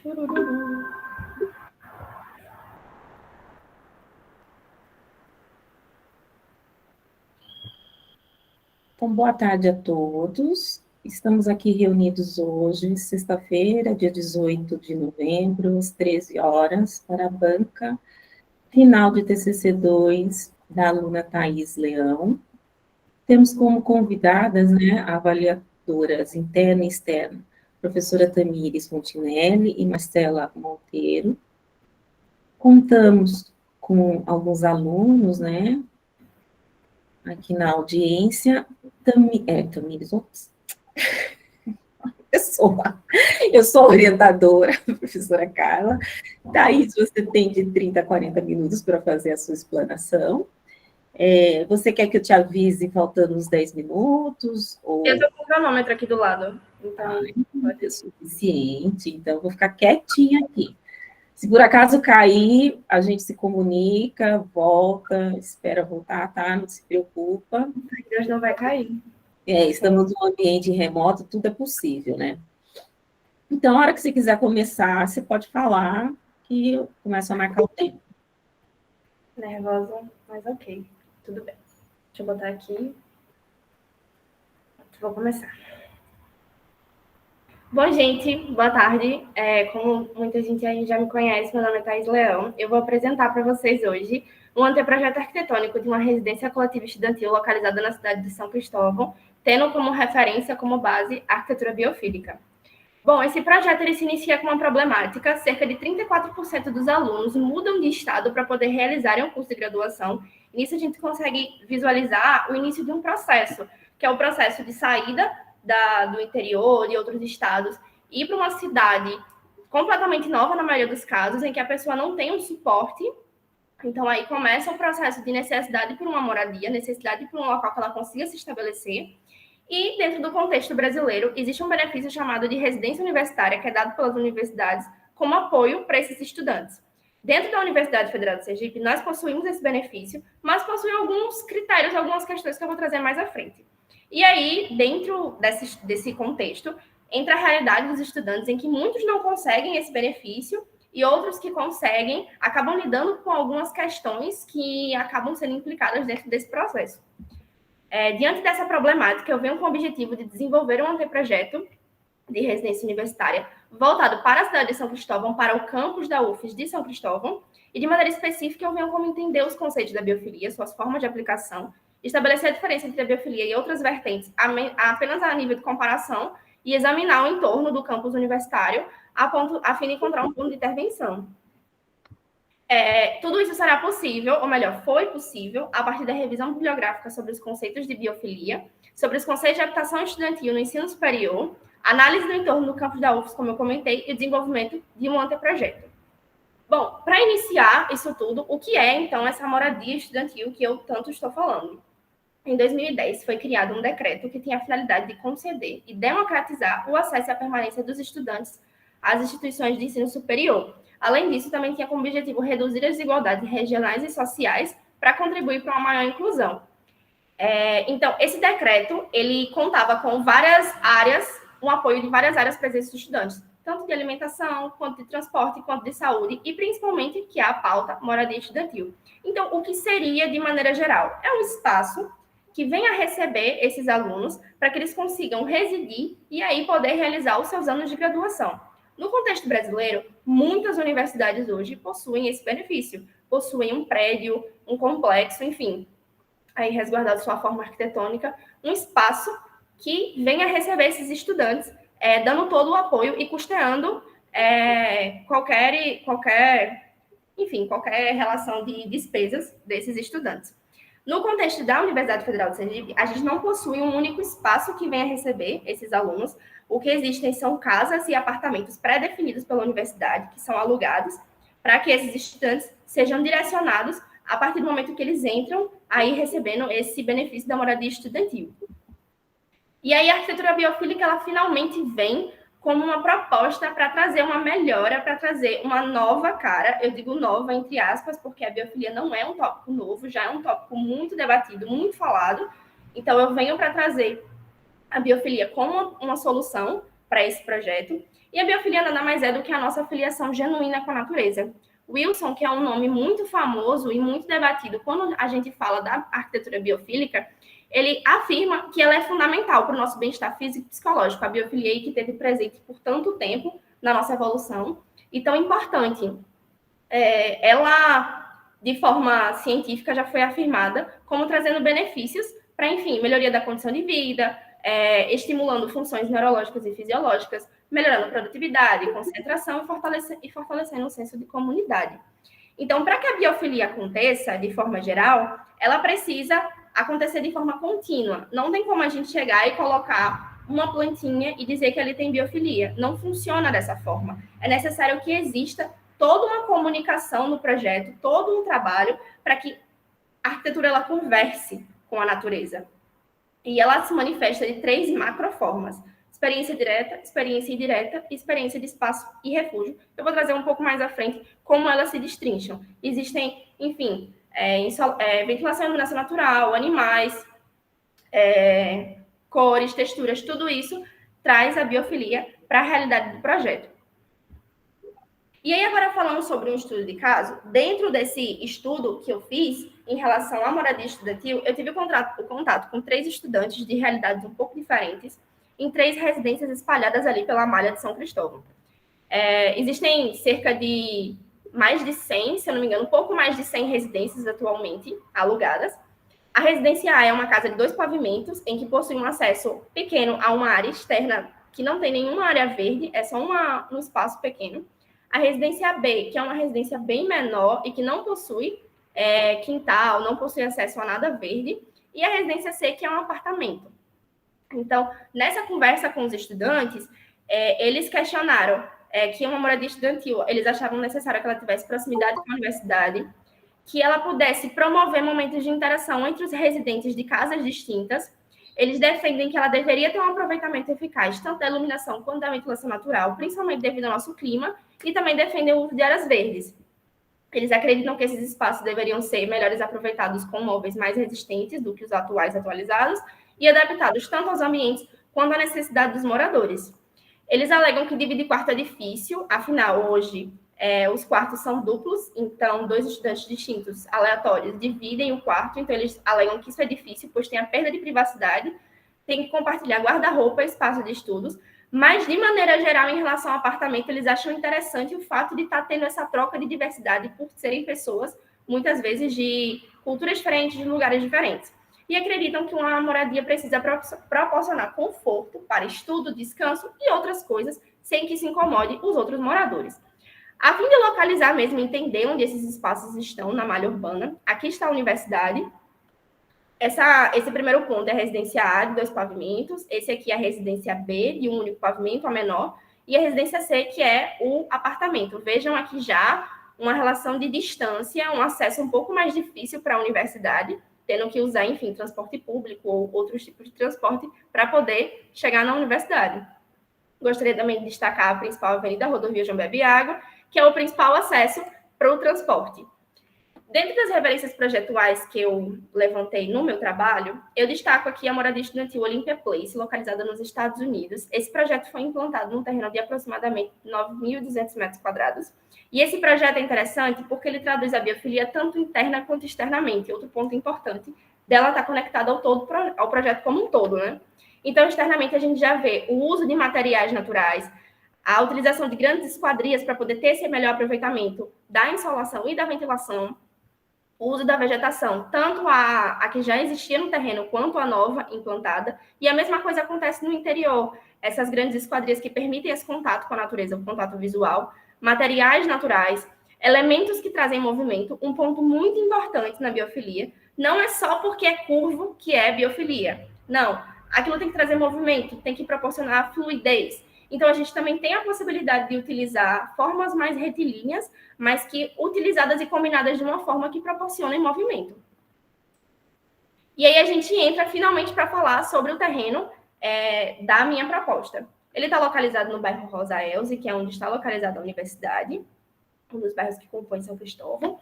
Churururu. Então, boa tarde a todos. Estamos aqui reunidos hoje, sexta-feira, dia 18 de novembro, às 13 horas, para a banca final de TCC2 da aluna Thais Leão. Temos como convidadas, avaliadoras interna e externa, professora Tamires Fontinelli e Marcela Monteiro. Contamos com alguns alunos, aqui na audiência. Tamires, eu sou orientadora, professora Carla. Daí, você tem de 30 a 40 minutos para fazer a sua explanação. Você quer que eu te avise faltando uns 10 minutos? Eu estou com o cronômetro aqui do lado. Então, É suficiente. Então, eu vou ficar quietinha aqui. Se por acaso cair, a gente se comunica, volta, espera voltar, tá? Não se preocupa. Deus não vai cair. Estamos num ambiente remoto, tudo é possível, né? Então, a hora que você quiser começar, você pode falar que eu começo a marcar o tempo. Nervosa, mas ok. Tudo bem. Deixa eu botar aqui. Vou começar. Bom, gente, boa tarde. Como muita gente aí já me conhece, meu nome é Thais Leão. Eu vou apresentar para vocês hoje um anteprojeto arquitetônico de uma residência coletiva estudantil localizada na cidade de São Cristóvão, tendo como referência, como base, a arquitetura biofílica. Bom, esse projeto ele se inicia com uma problemática. Cerca de 34% dos alunos mudam de estado para poder realizarem um curso de graduação. E nisso a gente consegue visualizar o início de um processo, que é o processo de saída do interior, de outros estados, ir para uma cidade completamente nova, na maioria dos casos, em que a pessoa não tem um suporte. Então, aí começa o processo de necessidade por uma moradia, necessidade por um local que ela consiga se estabelecer. E, dentro do contexto brasileiro, existe um benefício chamado de residência universitária, que é dado pelas universidades como apoio para esses estudantes. Dentro da Universidade Federal de Sergipe, nós possuímos esse benefício, mas possui alguns critérios, algumas questões que eu vou trazer mais à frente. E aí, dentro desse contexto, entra a realidade dos estudantes, em que muitos não conseguem esse benefício e outros que conseguem acabam lidando com algumas questões que acabam sendo implicadas dentro desse processo. Diante dessa problemática, eu venho com o objetivo de desenvolver um anteprojeto de residência universitária voltado para a cidade de São Cristóvão, para o campus da UFES de São Cristóvão, e de maneira específica eu venho como entender os conceitos da biofilia, suas formas de aplicação, estabelecer a diferença entre a biofilia e outras vertentes apenas a nível de comparação e examinar o entorno do campus universitário a fim de encontrar um ponto de intervenção. Tudo isso será possível, ou melhor, foi possível, a partir da revisão bibliográfica sobre os conceitos de biofilia, sobre os conceitos de habitação estudantil no ensino superior, análise do entorno do campus da UFES, como eu comentei, e o desenvolvimento de um anteprojeto. Bom, para iniciar isso tudo, o que é, então, essa moradia estudantil que eu tanto estou falando? Em 2010, foi criado um decreto que tem a finalidade de conceder e democratizar o acesso e a permanência dos estudantes às instituições de ensino superior. Além disso, também tinha como objetivo reduzir as desigualdades regionais e sociais para contribuir para uma maior inclusão. Então, esse decreto, ele contava com várias áreas, um apoio de várias áreas para esses estudantes, tanto de alimentação, quanto de transporte, quanto de saúde, e principalmente, que é a pauta, moradia estudantil. Então, o que seria, de maneira geral? É um espaço que venha receber esses alunos para que eles consigam residir e aí poder realizar os seus anos de graduação. No contexto brasileiro, muitas universidades hoje possuem esse benefício, possuem um prédio, um complexo, enfim, aí resguardado sua forma arquitetônica, um espaço que venha receber esses estudantes, dando todo o apoio e custeando qualquer relação de despesas desses estudantes. No contexto da Universidade Federal de Sergipe, a gente não possui um único espaço que venha receber esses alunos. O que existem são casas e apartamentos pré-definidos pela universidade, que são alugados, para que esses estudantes sejam direcionados a partir do momento que eles entram aí recebendo esse benefício da moradia estudantil. E aí a arquitetura biofílica, ela finalmente vem como uma proposta para trazer uma melhora, para trazer uma nova cara. Eu digo nova, entre aspas, porque a biofilia não é um tópico novo, já é um tópico muito debatido, muito falado. Então, eu venho para trazer a biofilia como uma solução para esse projeto. E a biofilia nada mais é do que a nossa filiação genuína com a natureza. Wilson, que é um nome muito famoso e muito debatido quando a gente fala da arquitetura biofílica, ele afirma que ela é fundamental para o nosso bem-estar físico e psicológico. A biofilia que teve presente por tanto tempo na nossa evolução e tão importante. Ela, de forma científica, já foi afirmada como trazendo benefícios para, enfim, melhoria da condição de vida, estimulando funções neurológicas e fisiológicas, melhorando a produtividade, concentração e fortalecendo o senso de comunidade. Então, para que a biofilia aconteça de forma geral, ela precisa acontecer de forma contínua. Não tem como a gente chegar e colocar uma plantinha e dizer que ele tem biofilia. Não funciona dessa forma. É necessário que exista toda uma comunicação no projeto, todo um trabalho para que a arquitetura ela converse com a natureza. E ela se manifesta de 3 macroformas: experiência direta, experiência indireta e experiência de espaço e refúgio. Eu vou trazer um pouco mais à frente como elas se destrincham. Existem, enfim, ventilação e iluminação natural, animais, cores, texturas, tudo isso traz a biofilia para a realidade do projeto. E aí, agora falando sobre um estudo de caso, dentro desse estudo que eu fiz em relação à moradia estudantil, eu tive o contato com 3 estudantes de realidades um pouco diferentes, em 3 residências espalhadas ali pela malha de São Cristóvão. Existem cerca de mais de 100, se eu não me engano, um pouco mais de 100 residências atualmente alugadas. A residência A é uma casa de 2 pavimentos, em que possui um acesso pequeno a uma área externa que não tem nenhuma área verde, é só um espaço pequeno. A residência B, que é uma residência bem menor e que não possui quintal, não possui acesso a nada verde. E a residência C, que é um apartamento. Então, nessa conversa com os estudantes, eles questionaram que uma moradia estudantil, eles achavam necessário que ela tivesse proximidade com a universidade, que ela pudesse promover momentos de interação entre os residentes de casas distintas. Eles defendem que ela deveria ter um aproveitamento eficaz, tanto da iluminação quanto da ventilação natural, principalmente devido ao nosso clima, e também defendem o uso de áreas verdes. Eles acreditam que esses espaços deveriam ser melhores aproveitados com móveis mais resistentes do que os atualizados e adaptados tanto aos ambientes quanto à necessidade dos moradores. Eles alegam que dividir quarto é difícil, afinal, hoje, os quartos são duplos, então 2 estudantes distintos, aleatórios, dividem o quarto, então eles alegam que isso é difícil, pois tem a perda de privacidade, tem que compartilhar guarda-roupa, espaço de estudos, mas, de maneira geral, em relação ao apartamento, eles acham interessante o fato de estar tendo essa troca de diversidade por serem pessoas, muitas vezes, de culturas diferentes, de lugares diferentes. E acreditam que uma moradia precisa proporcionar conforto para estudo, descanso e outras coisas, sem que se incomode os outros moradores. A fim de localizar mesmo, entender onde esses espaços estão na malha urbana, aqui está a universidade. Esse primeiro ponto é a residência A, de 2 pavimentos. Esse aqui é a residência B, de um único pavimento, a menor. E a residência C, que é o apartamento. Vejam aqui já uma relação de distância, um acesso um pouco mais difícil para a universidade, tendo que usar, enfim, transporte público ou outros tipos de transporte para poder chegar na universidade. Gostaria também de destacar a principal avenida, a rodovia João Bebiágua, que é o principal acesso para o transporte. Dentro das referências projetuais que eu levantei no meu trabalho, eu destaco aqui a moradia estudantil Olympia Place, localizada nos Estados Unidos. Esse projeto foi implantado num terreno de aproximadamente 9.200 metros quadrados. E esse projeto é interessante porque ele traduz a biofilia tanto interna quanto externamente. Outro ponto importante dela está conectada ao projeto como um todo, né? Então, externamente, a gente já vê o uso de materiais naturais, a utilização de grandes esquadrias para poder ter esse melhor aproveitamento da insolação e da ventilação, o uso da vegetação, tanto a que já existia no terreno, quanto a nova implantada, e a mesma coisa acontece no interior, essas grandes esquadrias que permitem esse contato com a natureza, o contato visual, materiais naturais, elementos que trazem movimento. Um ponto muito importante na biofilia, não é só porque é curvo que é biofilia, não, aquilo tem que trazer movimento, tem que proporcionar fluidez. Então, a gente também tem a possibilidade de utilizar formas mais retilíneas, mas que utilizadas e combinadas de uma forma que proporcionem movimento. E aí a gente entra finalmente para falar sobre o terreno da minha proposta. Ele está localizado no bairro Rosa Elze, que é onde está localizada a universidade, um dos bairros que compõem São Cristóvão.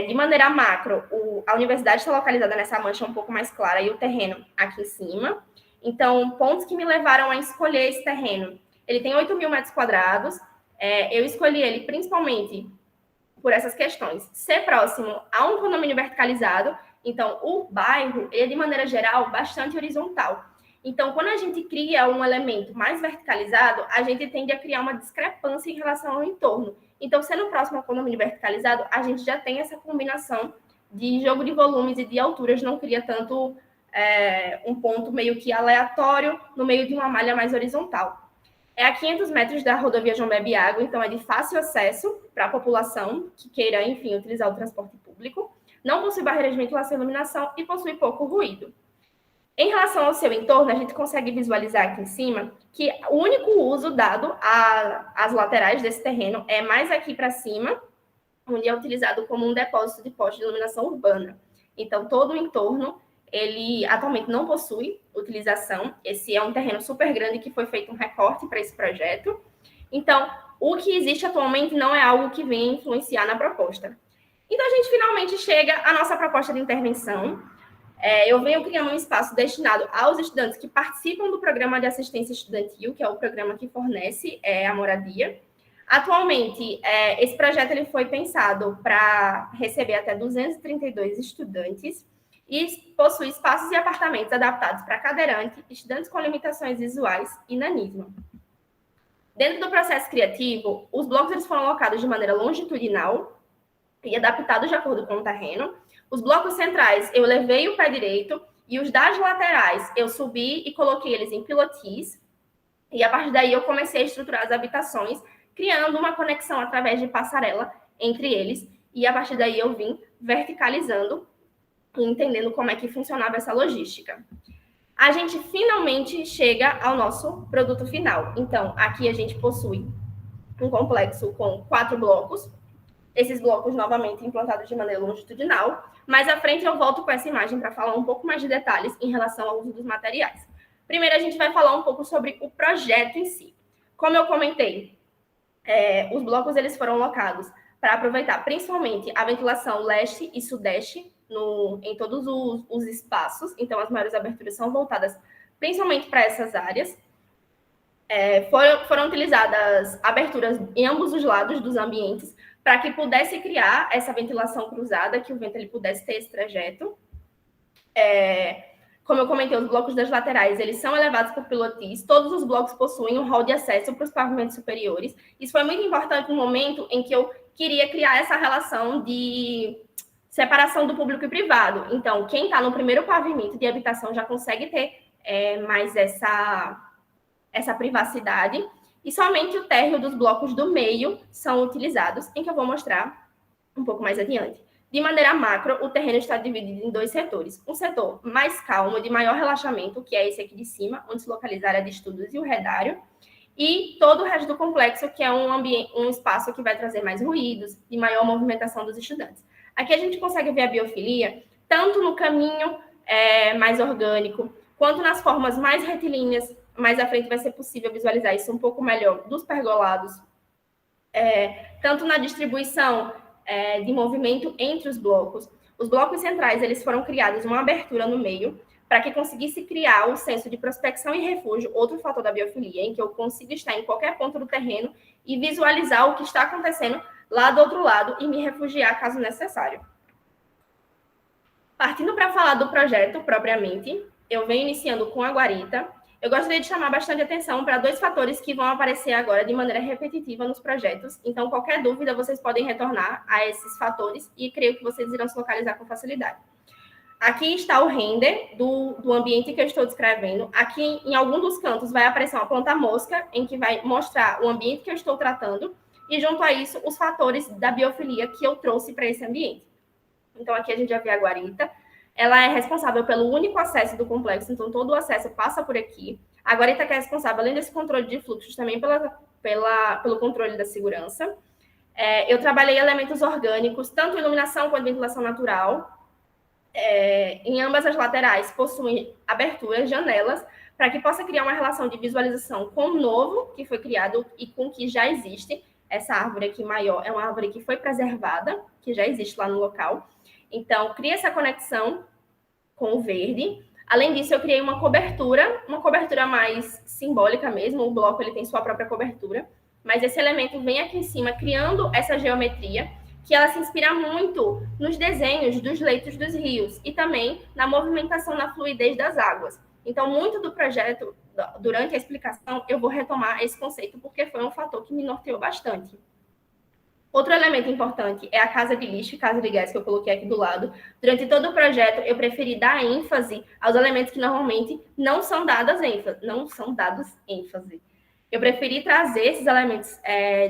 De maneira macro, a universidade está localizada nessa mancha um pouco mais clara e o terreno aqui em cima. Então, pontos que me levaram a escolher esse terreno. Ele tem 8.000 metros quadrados. Eu escolhi ele principalmente por essas questões. Ser próximo a um condomínio verticalizado. Então, o bairro, ele é, de maneira geral, bastante horizontal. Então, quando a gente cria um elemento mais verticalizado, a gente tende a criar uma discrepância em relação ao entorno. Então, sendo próximo ao condomínio verticalizado, a gente já tem essa combinação de jogo de volumes e de alturas, não cria tanto um ponto meio que aleatório no meio de uma malha mais horizontal. É a 500 metros da rodovia João Bebe Água, então é de fácil acesso para a população que queira, enfim, utilizar o transporte público. Não possui barreiras de ventilação e iluminação e possui pouco ruído. Em relação ao seu entorno, a gente consegue visualizar aqui em cima que o único uso dado às laterais desse terreno é mais aqui para cima, onde é utilizado como um depósito de postes de iluminação urbana. Então, todo o entorno, ele atualmente não possui utilização. Esse é um terreno super grande que foi feito um recorte para esse projeto. Então, o que existe atualmente não é algo que venha influenciar na proposta. Então, a gente finalmente chega à nossa proposta de intervenção. Eu venho criando um espaço destinado aos estudantes que participam do programa de assistência estudantil, que é o programa que fornece a moradia. Atualmente, esse projeto ele foi pensado para receber até 232 estudantes e possui espaços e apartamentos adaptados para cadeirante, estudantes com limitações visuais e nanismo. Dentro do processo criativo, os blocos eles foram alocados de maneira longitudinal e adaptados de acordo com o terreno. Os blocos centrais, eu levei o pé direito e os das laterais, eu subi e coloquei eles em pilotis. E a partir daí, eu comecei a estruturar as habitações, criando uma conexão através de passarela entre eles. E a partir daí, eu vim verticalizando e entendendo como é que funcionava essa logística. A gente finalmente chega ao nosso produto final. Então, aqui a gente possui um complexo com 4 blocos. Esses blocos, novamente, implantados de maneira longitudinal. Mais à frente, eu volto com essa imagem para falar um pouco mais de detalhes em relação ao uso dos materiais. Primeiro, a gente vai falar um pouco sobre o projeto em si. Como eu comentei, os blocos eles foram alocados para aproveitar principalmente a ventilação leste e sudeste em todos os espaços. Então, as maiores aberturas são voltadas principalmente para essas áreas. Foram utilizadas aberturas em ambos os lados dos ambientes para que pudesse criar essa ventilação cruzada, que o vento ele pudesse ter esse trajeto. Como eu comentei, os blocos das laterais, eles são elevados por pilotis. Todos os blocos possuem um hall de acesso para os pavimentos superiores. Isso foi muito importante no momento em que eu queria criar essa relação de separação do público e privado. Então, quem está no primeiro pavimento de habitação já consegue ter mais essa privacidade. E somente o térreo dos blocos do meio são utilizados, em que eu vou mostrar um pouco mais adiante. De maneira macro, o terreno está dividido em 2 setores. Um setor mais calmo, de maior relaxamento, que é esse aqui de cima, onde se localiza a área de estudos e o redário, e todo o resto do complexo, que é um espaço que vai trazer mais ruídos e maior movimentação dos estudantes. Aqui a gente consegue ver a biofilia, tanto no caminho mais orgânico, quanto nas formas mais retilíneas. Mais à frente vai ser possível visualizar isso um pouco melhor dos pergolados, tanto na distribuição de movimento entre os blocos. Os blocos centrais eles foram criados uma abertura no meio para que conseguisse criar o senso de prospecção e refúgio, outro fator da biofilia, em que eu consigo estar em qualquer ponto do terreno e visualizar o que está acontecendo lá do outro lado e me refugiar caso necessário. Partindo para falar do projeto propriamente, eu venho iniciando com a guarita. Eu gostaria de chamar bastante atenção para 2 fatores que vão aparecer agora de maneira repetitiva nos projetos. Então, qualquer dúvida, vocês podem retornar a esses fatores e creio que vocês irão se localizar com facilidade. Aqui está o render do ambiente que eu estou descrevendo. Aqui, em algum dos cantos, vai aparecer uma planta mosca, em que vai mostrar o ambiente que eu estou tratando, e junto a isso, os fatores da biofilia que eu trouxe para esse ambiente. Então, aqui a gente já vê a guarita. Ela é responsável pelo único acesso do complexo, então todo o acesso passa por aqui. A guarita que é responsável, além desse controle de fluxos, também pelo controle da segurança. Eu trabalhei elementos orgânicos, tanto iluminação quanto ventilação natural. Em ambas as laterais possuem aberturas, janelas, para que possa criar uma relação de visualização com o novo que foi criado e com o que já existe. Essa árvore aqui maior é uma árvore que foi preservada, que já existe lá no local. Então, cria essa conexão com o verde. Além disso, eu criei uma cobertura mais simbólica mesmo, o bloco ele tem sua própria cobertura, mas esse elemento vem aqui em cima criando essa geometria, que ela se inspira muito nos desenhos dos leitos dos rios e também na movimentação, na fluidez das águas. Então, muito do projeto, durante a explicação, eu vou retomar esse conceito, porque foi um fator que me norteou bastante. Outro elemento importante é a casa de lixo e casa de gás, que eu coloquei aqui do lado. Durante todo o projeto, eu preferi dar ênfase aos elementos que normalmente não são dados ênfase. Eu preferi trazer esses elementos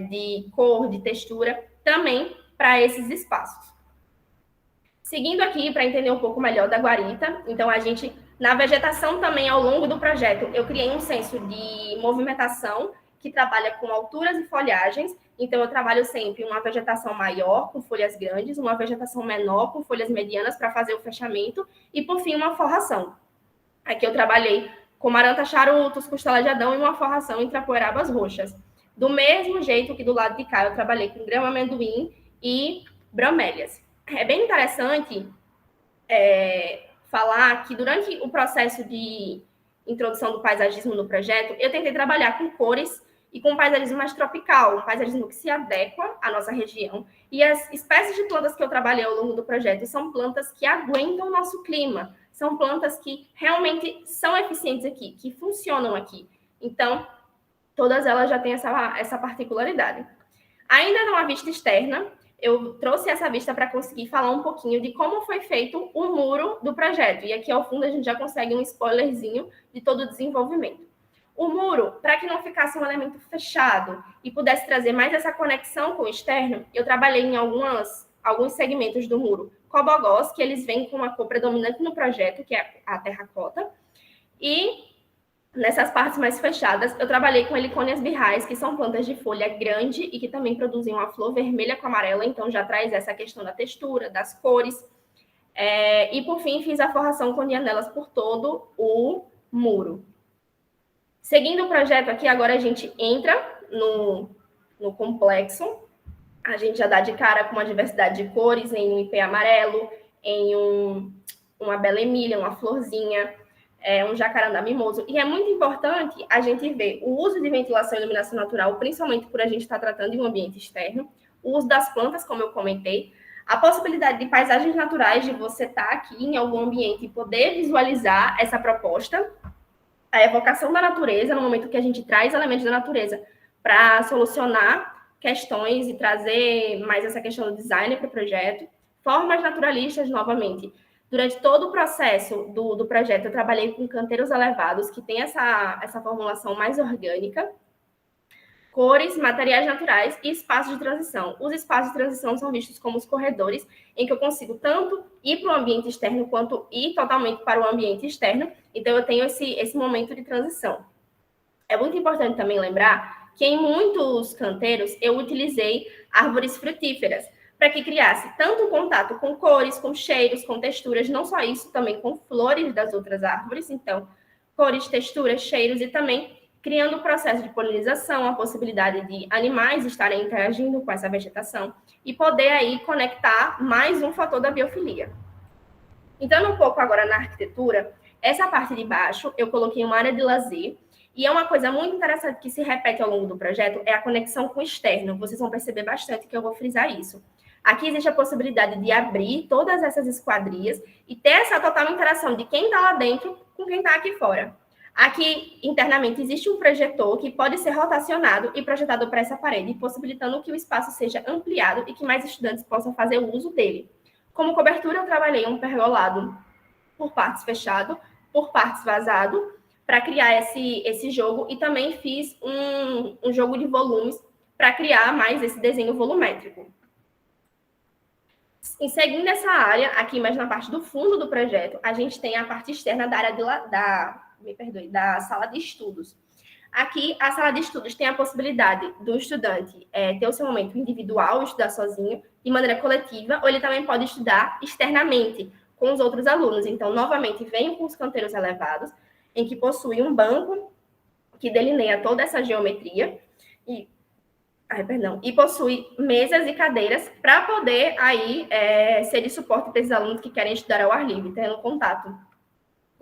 de cor, de textura, também para esses espaços. Seguindo aqui, para entender um pouco melhor da guarita, então a gente, na vegetação também, ao longo do projeto, eu criei um senso de movimentação que trabalha com alturas e folhagens. Então, eu trabalho sempre uma vegetação maior, com folhas grandes, uma vegetação menor, com folhas medianas, para fazer o fechamento, e, por fim, uma forração. Aqui eu trabalhei com maranta charutos, costela de Adão e uma forração em trapoerabas roxas. Do mesmo jeito que do lado de cá, eu trabalhei com grama amendoim e bromélias. É bem interessante falar que durante o processo de introdução do paisagismo no projeto, eu tentei trabalhar com cores e com um paisagismo mais tropical, um paisagismo que se adequa à nossa região. E as espécies de plantas que eu trabalhei ao longo do projeto são plantas que aguentam o nosso clima, são plantas que realmente são eficientes aqui, que funcionam aqui. Então, todas elas já têm essa particularidade. Ainda numa vista externa, eu trouxe essa vista para conseguir falar um pouquinho de como foi feito o muro do projeto. E aqui ao fundo a gente já consegue um spoilerzinho de todo o desenvolvimento. O muro, para que não ficasse um elemento fechado e pudesse trazer mais essa conexão com o externo, eu trabalhei em alguns segmentos do muro cobogós, que eles vêm com uma cor predominante no projeto, que é a terracota. E nessas partes mais fechadas, eu trabalhei com helicônias birrais, que são plantas de folha grande e que também produzem uma flor vermelha com amarela, então já traz essa questão da textura, das cores. E, por fim, fiz a forração com dianelas por todo o muro. Seguindo o projeto aqui, agora a gente entra no complexo. A gente já dá de cara com uma diversidade de cores, em um ipê amarelo, em uma bela emília, uma florzinha, um jacarandá mimoso. E é muito importante a gente ver o uso de ventilação e iluminação natural, principalmente por a gente estar tratando de um ambiente externo, o uso das plantas, como eu comentei, a possibilidade de paisagens naturais, de você estar aqui em algum ambiente e poder visualizar essa proposta, a evocação da natureza, no momento que a gente traz elementos da natureza para solucionar questões e trazer mais essa questão do design para o projeto. Formas naturalistas, novamente. Durante todo o processo do projeto, eu trabalhei com canteiros elevados, que tem essa formulação mais orgânica, cores, materiais naturais e espaços de transição. Os espaços de transição são vistos como os corredores, em que eu consigo tanto ir para o ambiente externo, quanto ir totalmente para o ambiente externo. Então, eu tenho esse momento de transição. É muito importante também lembrar que em muitos canteiros eu utilizei árvores frutíferas, para que criasse tanto contato com cores, com cheiros, com texturas, não só isso, também com flores das outras árvores. Então, cores, texturas, cheiros e também criando o processo de polinização, a possibilidade de animais estarem interagindo com essa vegetação e poder aí conectar mais um fator da biofilia. Entrando um pouco agora na arquitetura, essa parte de baixo eu coloquei uma área de lazer, e é uma coisa muito interessante que se repete ao longo do projeto, é a conexão com o externo. Vocês vão perceber bastante que eu vou frisar isso. Aqui existe a possibilidade de abrir todas essas esquadrias e ter essa total interação de quem está lá dentro com quem está aqui fora. Aqui, internamente, existe um projetor que pode ser rotacionado e projetado para essa parede, possibilitando que o espaço seja ampliado e que mais estudantes possam fazer o uso dele. Como cobertura, eu trabalhei um pergolado por partes fechado, por partes vazado, para criar esse jogo, e também fiz um jogo de volumes para criar mais esse desenho volumétrico. E seguindo essa área, aqui mais na parte do fundo do projeto, a gente tem a parte externa da área da sala de estudos. Aqui, a sala de estudos tem a possibilidade do estudante ter o seu momento individual, estudar sozinho, de maneira coletiva, ou ele também pode estudar externamente, com os outros alunos. Então, novamente, venho com os canteiros elevados, em que possui um banco que delineia toda essa geometria, e possui mesas e cadeiras para poder aí ser de suporte para esses alunos que querem estudar ao ar livre, tendo contato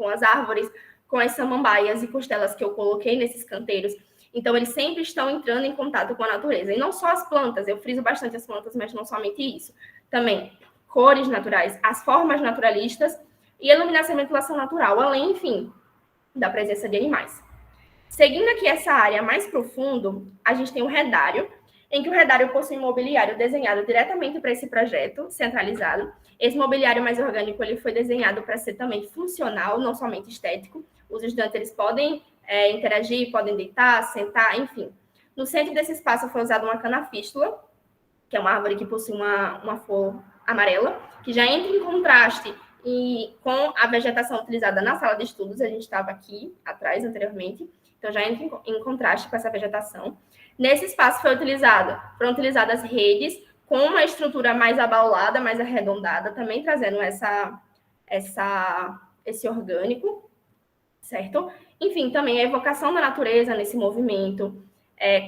com as árvores, com as samambaias e costelas que eu coloquei nesses canteiros. Então, eles sempre estão entrando em contato com a natureza. E não só as plantas, eu friso bastante as plantas, mas não somente isso. Também cores naturais, as formas naturalistas e iluminação e ventilação natural, além, enfim, da presença de animais. Seguindo aqui essa área mais profundo, a gente tem um redário, em que o redário possui um mobiliário desenhado diretamente para esse projeto centralizado. Esse mobiliário mais orgânico ele foi desenhado para ser também funcional, não somente estético. Os estudantes eles podem interagir, podem deitar, sentar, enfim. No centro desse espaço foi usada uma canafístula, que é uma árvore que possui uma flor amarela, que já entra em contraste com a vegetação utilizada na sala de estudos. A gente estava aqui atrás anteriormente, então já entra em contraste com essa vegetação. Nesse espaço foram utilizadas redes com uma estrutura mais abaulada, mais arredondada, também trazendo esse orgânico, certo? Enfim, também a evocação da natureza nesse movimento,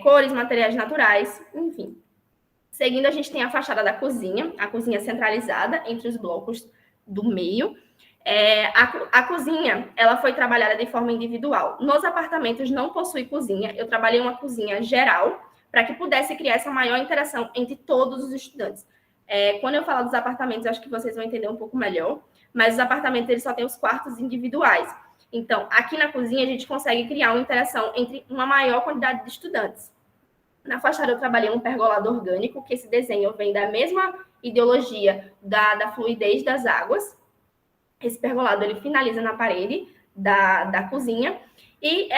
cores, materiais naturais, enfim. Seguindo, a gente tem a fachada da cozinha, a cozinha centralizada entre os blocos do meio. A cozinha, ela foi trabalhada de forma individual. Nos apartamentos não possui cozinha. Eu trabalhei uma cozinha geral para que pudesse criar essa maior interação entre todos os estudantes. Quando eu falar dos apartamentos, eu acho que vocês vão entender um pouco melhor. Mas os apartamentos, eles só têm os quartos individuais. Então, aqui na cozinha, a gente consegue criar uma interação entre uma maior quantidade de estudantes. Na fachada, eu trabalhei um pergolado orgânico, que esse desenho vem da mesma ideologia da fluidez das águas. Esse pergolado, ele finaliza na parede da cozinha. E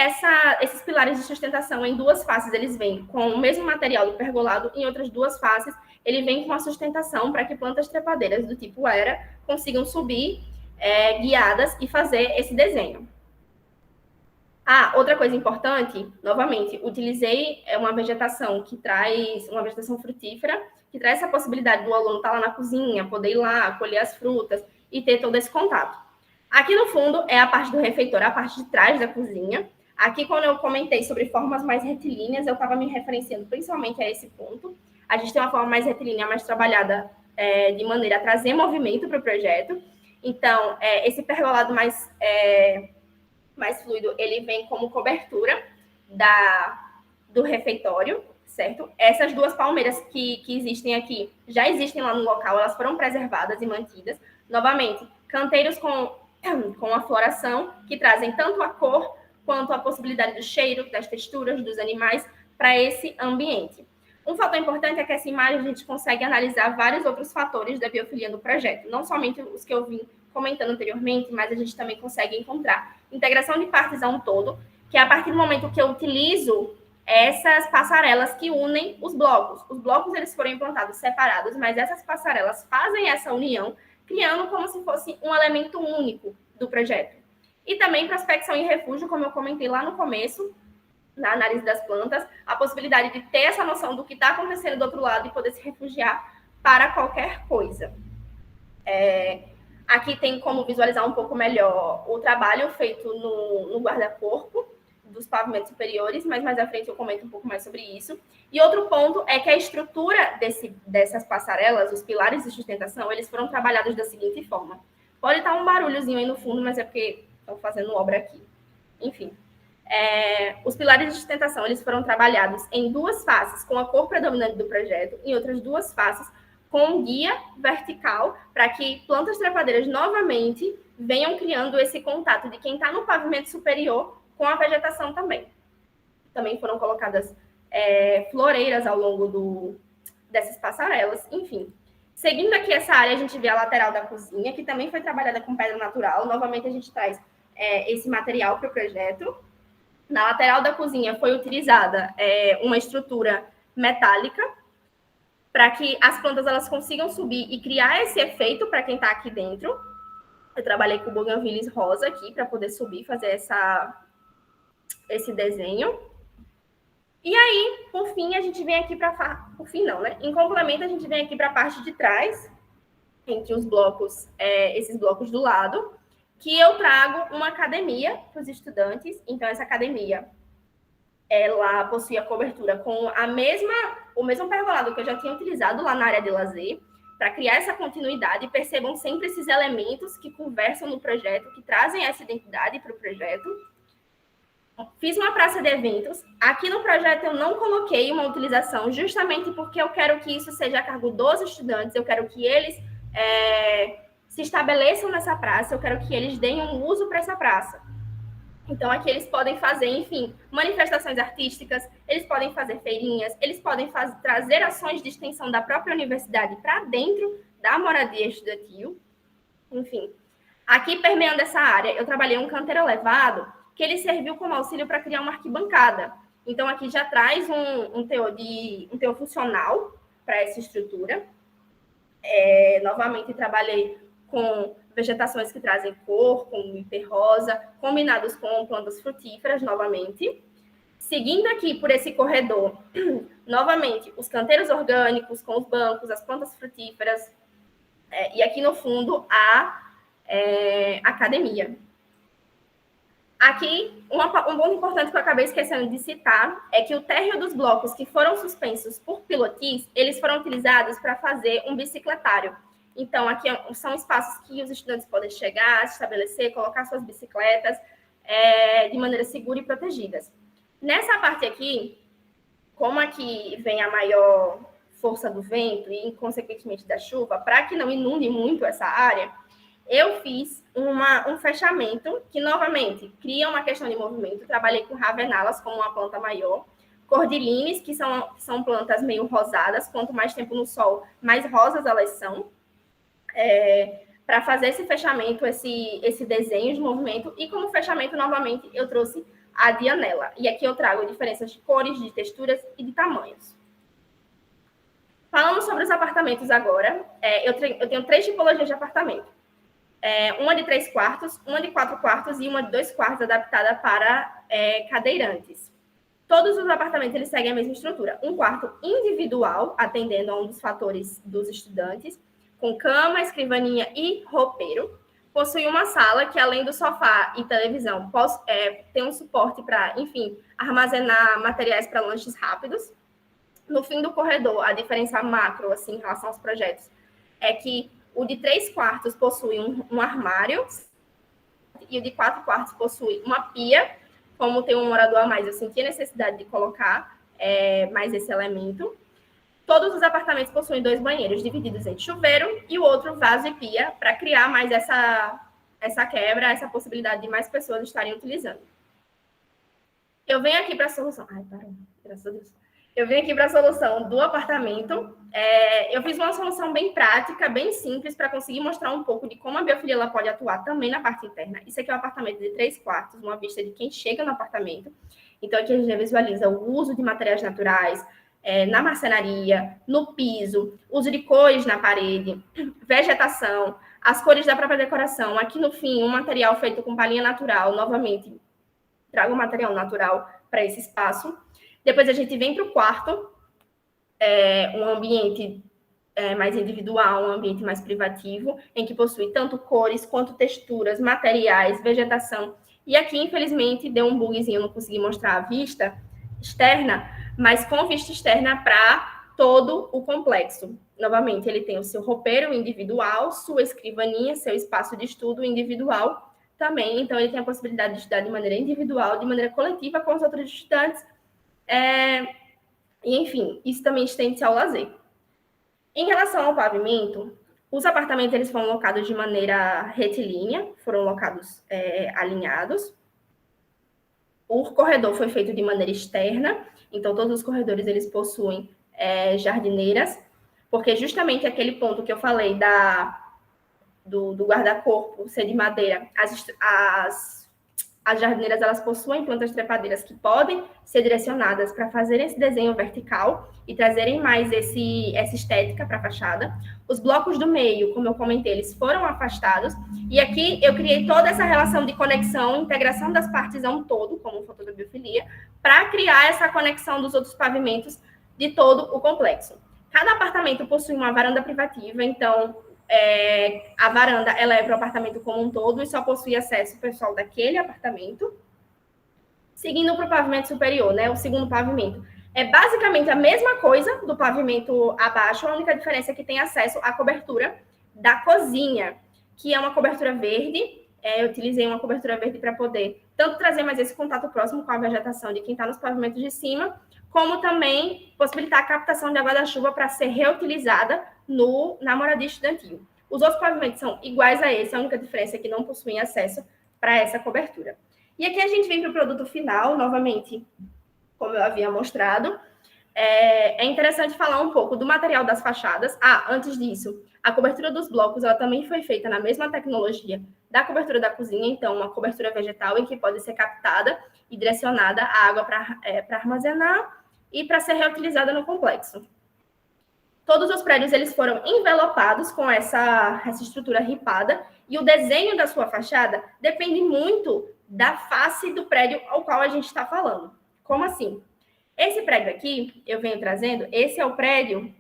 esses pilares de sustentação em duas faces, eles vêm com o mesmo material do pergolado, em outras duas faces, ele vem com a sustentação para que plantas trepadeiras do tipo Era consigam subir guiadas e fazer esse desenho. Outra coisa importante, novamente, utilizei uma vegetação uma vegetação frutífera, que traz essa possibilidade do aluno estar lá na cozinha, poder ir lá, colher as frutas e ter todo esse contato. Aqui no fundo é a parte do refeitório, a parte de trás da cozinha. Aqui, quando eu comentei sobre formas mais retilíneas, eu estava me referenciando principalmente a esse ponto. A gente tem uma forma mais retilínea, mais trabalhada de maneira a trazer movimento para o projeto. Então, esse pergolado mais fluido, ele vem como cobertura do refeitório, certo? Essas duas palmeiras que existem aqui, já existem lá no local, elas foram preservadas e mantidas. Novamente, canteiros com a floração, que trazem tanto a cor, quanto a possibilidade do cheiro, das texturas, dos animais, para esse ambiente. Um fator importante é que essa imagem a gente consegue analisar vários outros fatores da biofilia do projeto, não somente os que eu vim comentando anteriormente, mas a gente também consegue encontrar integração de partes a um todo, que é a partir do momento que eu utilizo essas passarelas que unem os blocos. Os blocos, eles foram implantados separados, mas essas passarelas fazem essa união, criando como se fosse um elemento único do projeto. E também prospecção e refúgio, como eu comentei lá no começo, na análise das plantas, a possibilidade de ter essa noção do que está acontecendo do outro lado e poder se refugiar para qualquer coisa. Aqui tem como visualizar um pouco melhor o trabalho feito no guarda-corpo dos pavimentos superiores, mas mais à frente eu comento um pouco mais sobre isso. E outro ponto é que a estrutura dessas passarelas, os pilares de sustentação, eles foram trabalhados da seguinte forma. Pode estar um barulhozinho aí no fundo, mas é porque estão fazendo obra aqui. Enfim. Os pilares de sustentação, eles foram trabalhados em duas faces, com a cor predominante do projeto, em outras duas faces, com guia vertical, para que plantas trepadeiras novamente venham criando esse contato de quem está no pavimento superior com a vegetação também. Também foram colocadas floreiras ao longo dessas passarelas, enfim. Seguindo aqui essa área, a gente vê a lateral da cozinha, que também foi trabalhada com pedra natural. Novamente, a gente traz esse material para o projeto. Na lateral da cozinha foi utilizada uma estrutura metálica, para que as plantas elas consigam subir e criar esse efeito para quem está aqui dentro. Eu trabalhei com o bougainvilleas rosa aqui para poder subir e fazer esse desenho. E aí, por fim, a gente vem aqui para... Por fim, não, né? Em complemento, a gente vem aqui para a parte de trás, entre os blocos, esses blocos do lado, que eu trago uma academia para os estudantes. Então, essa academia, ela possui a cobertura com o mesmo pergolado que eu já tinha utilizado lá na área de lazer. para criar essa continuidade, percebam sempre esses elementos que conversam no projeto, que trazem essa identidade para o projeto. Fiz uma praça de eventos. Aqui no projeto eu não coloquei uma utilização, justamente porque eu quero que isso seja a cargo dos estudantes, eu quero que eles se estabeleçam nessa praça, eu quero que eles deem um uso para essa praça. Então, aqui eles podem fazer, enfim, manifestações artísticas, eles podem fazer feirinhas, eles podem trazer ações de extensão da própria universidade para dentro da moradia estudantil. Enfim, aqui permeando essa área, eu trabalhei um canteiro elevado, que ele serviu como auxílio para criar uma arquibancada. Então, aqui já traz um teor funcional para essa estrutura. Novamente, trabalhei com vegetações que trazem cor, como hiperrosa, combinados com plantas frutíferas, novamente. Seguindo aqui por esse corredor, novamente, os canteiros orgânicos, com os bancos, as plantas frutíferas, e aqui no fundo, a academia. Aqui, um ponto importante que eu acabei esquecendo de citar é que o térreo dos blocos que foram suspensos por pilotis, eles foram utilizados para fazer um bicicletário. Então, aqui são espaços que os estudantes podem chegar, se estabelecer, colocar suas bicicletas de maneira segura e protegidas. Nessa parte aqui, como aqui vem a maior força do vento e, consequentemente, da chuva, para que não inunde muito essa área, eu fiz um fechamento que, novamente, cria uma questão de movimento. Trabalhei com ravenalas como uma planta maior, cordilines, que são plantas meio rosadas. Quanto mais tempo no sol, mais rosas elas são. Para fazer esse fechamento, esse desenho de movimento. E como fechamento, novamente, eu trouxe a dianela. E aqui eu trago diferenças de cores, de texturas e de tamanhos. Falando sobre os apartamentos agora, eu tenho 3 tipologias de apartamento. Uma de 3 quartos, uma de 4 quartos e uma de 2 quartos adaptada para cadeirantes. Todos os apartamentos eles seguem a mesma estrutura. Um quarto individual, atendendo a um dos fatores dos estudantes, com cama, escrivaninha e roupeiro. Possui uma sala que, além do sofá e televisão, tem um suporte para, enfim, armazenar materiais para lanches rápidos. No fim do corredor, a diferença macro, assim, em relação aos projetos, é que o de 3 quartos possui um armário e o de 4 quartos possui uma pia. Como tem um morador a mais, eu senti a necessidade de colocar mais esse elemento. Todos os apartamentos possuem 2 banheiros divididos em chuveiro e o outro vaso e pia para criar mais essa quebra, essa possibilidade de mais pessoas estarem utilizando. Eu venho aqui para a solução. Ai, parou. Graças a Deus. Eu vim aqui para a solução do apartamento. Eu fiz uma solução bem prática, bem simples, para conseguir mostrar um pouco de como a biofilia ela pode atuar também na parte interna. Isso aqui é um apartamento de 3 quartos, uma vista de quem chega no apartamento. Então, aqui a gente visualiza o uso de materiais naturais na marcenaria, no piso, uso de cores na parede, vegetação, as cores da própria decoração. Aqui no fim, um material feito com palhinha natural. Novamente, trago um material natural para esse espaço. Depois a gente vem para o quarto, um ambiente mais individual, um ambiente mais privativo, em que possui tanto cores quanto texturas, materiais, vegetação. E aqui, infelizmente, deu um bugzinho, não consegui mostrar a vista externa, mas com vista externa para todo o complexo. Novamente, ele tem o seu roupeiro individual, sua escrivaninha, seu espaço de estudo individual também. Então, ele tem a possibilidade de estudar de maneira individual, de maneira coletiva com os outros estudantes. E, enfim, isso também estende-se ao lazer. Em relação ao pavimento, os apartamentos eles foram locados de maneira retilínea, foram locados alinhados. O corredor foi feito de maneira externa, então todos os corredores eles possuem jardineiras, porque justamente aquele ponto que eu falei do guarda-corpo ser de madeira, as jardineiras elas possuem plantas trepadeiras que podem ser direcionadas para fazer esse desenho vertical e trazerem mais essa estética para a fachada. Os blocos do meio, como eu comentei, eles foram afastados. E aqui eu criei toda essa relação de conexão, integração das partes a um todo, como foto da biofilia, para criar essa conexão dos outros pavimentos de todo o complexo. Cada apartamento possui uma varanda privativa, então a varanda ela é para o apartamento como um todo e só possui acesso o pessoal daquele apartamento. Seguindo para o pavimento superior, né, o segundo pavimento, É basicamente a mesma coisa do pavimento abaixo, a única diferença é que tem acesso à cobertura da cozinha, que é uma cobertura verde. Eu utilizei uma cobertura verde para poder tanto trazer mais esse contato próximo com a vegetação de quem está nos pavimentos de cima, como também possibilitar a captação de água da chuva para ser reutilizada na moradia estudantil. Os outros pavimentos são iguais a esse, a única diferença é que não possuem acesso para essa cobertura. E aqui a gente vem para o produto final, novamente, como eu havia mostrado. É interessante falar um pouco do material das fachadas. Antes disso, a cobertura dos blocos ela também foi feita na mesma tecnologia da cobertura da cozinha, então uma cobertura vegetal em que pode ser captada e direcionada a água para armazenar e para ser reutilizada no complexo. Todos os prédios eles foram envelopados com essa estrutura ripada e o desenho da sua fachada depende muito da face do prédio ao qual a gente está falando. Como assim? Esse prédio aqui, eu venho trazendo, esse é o prédio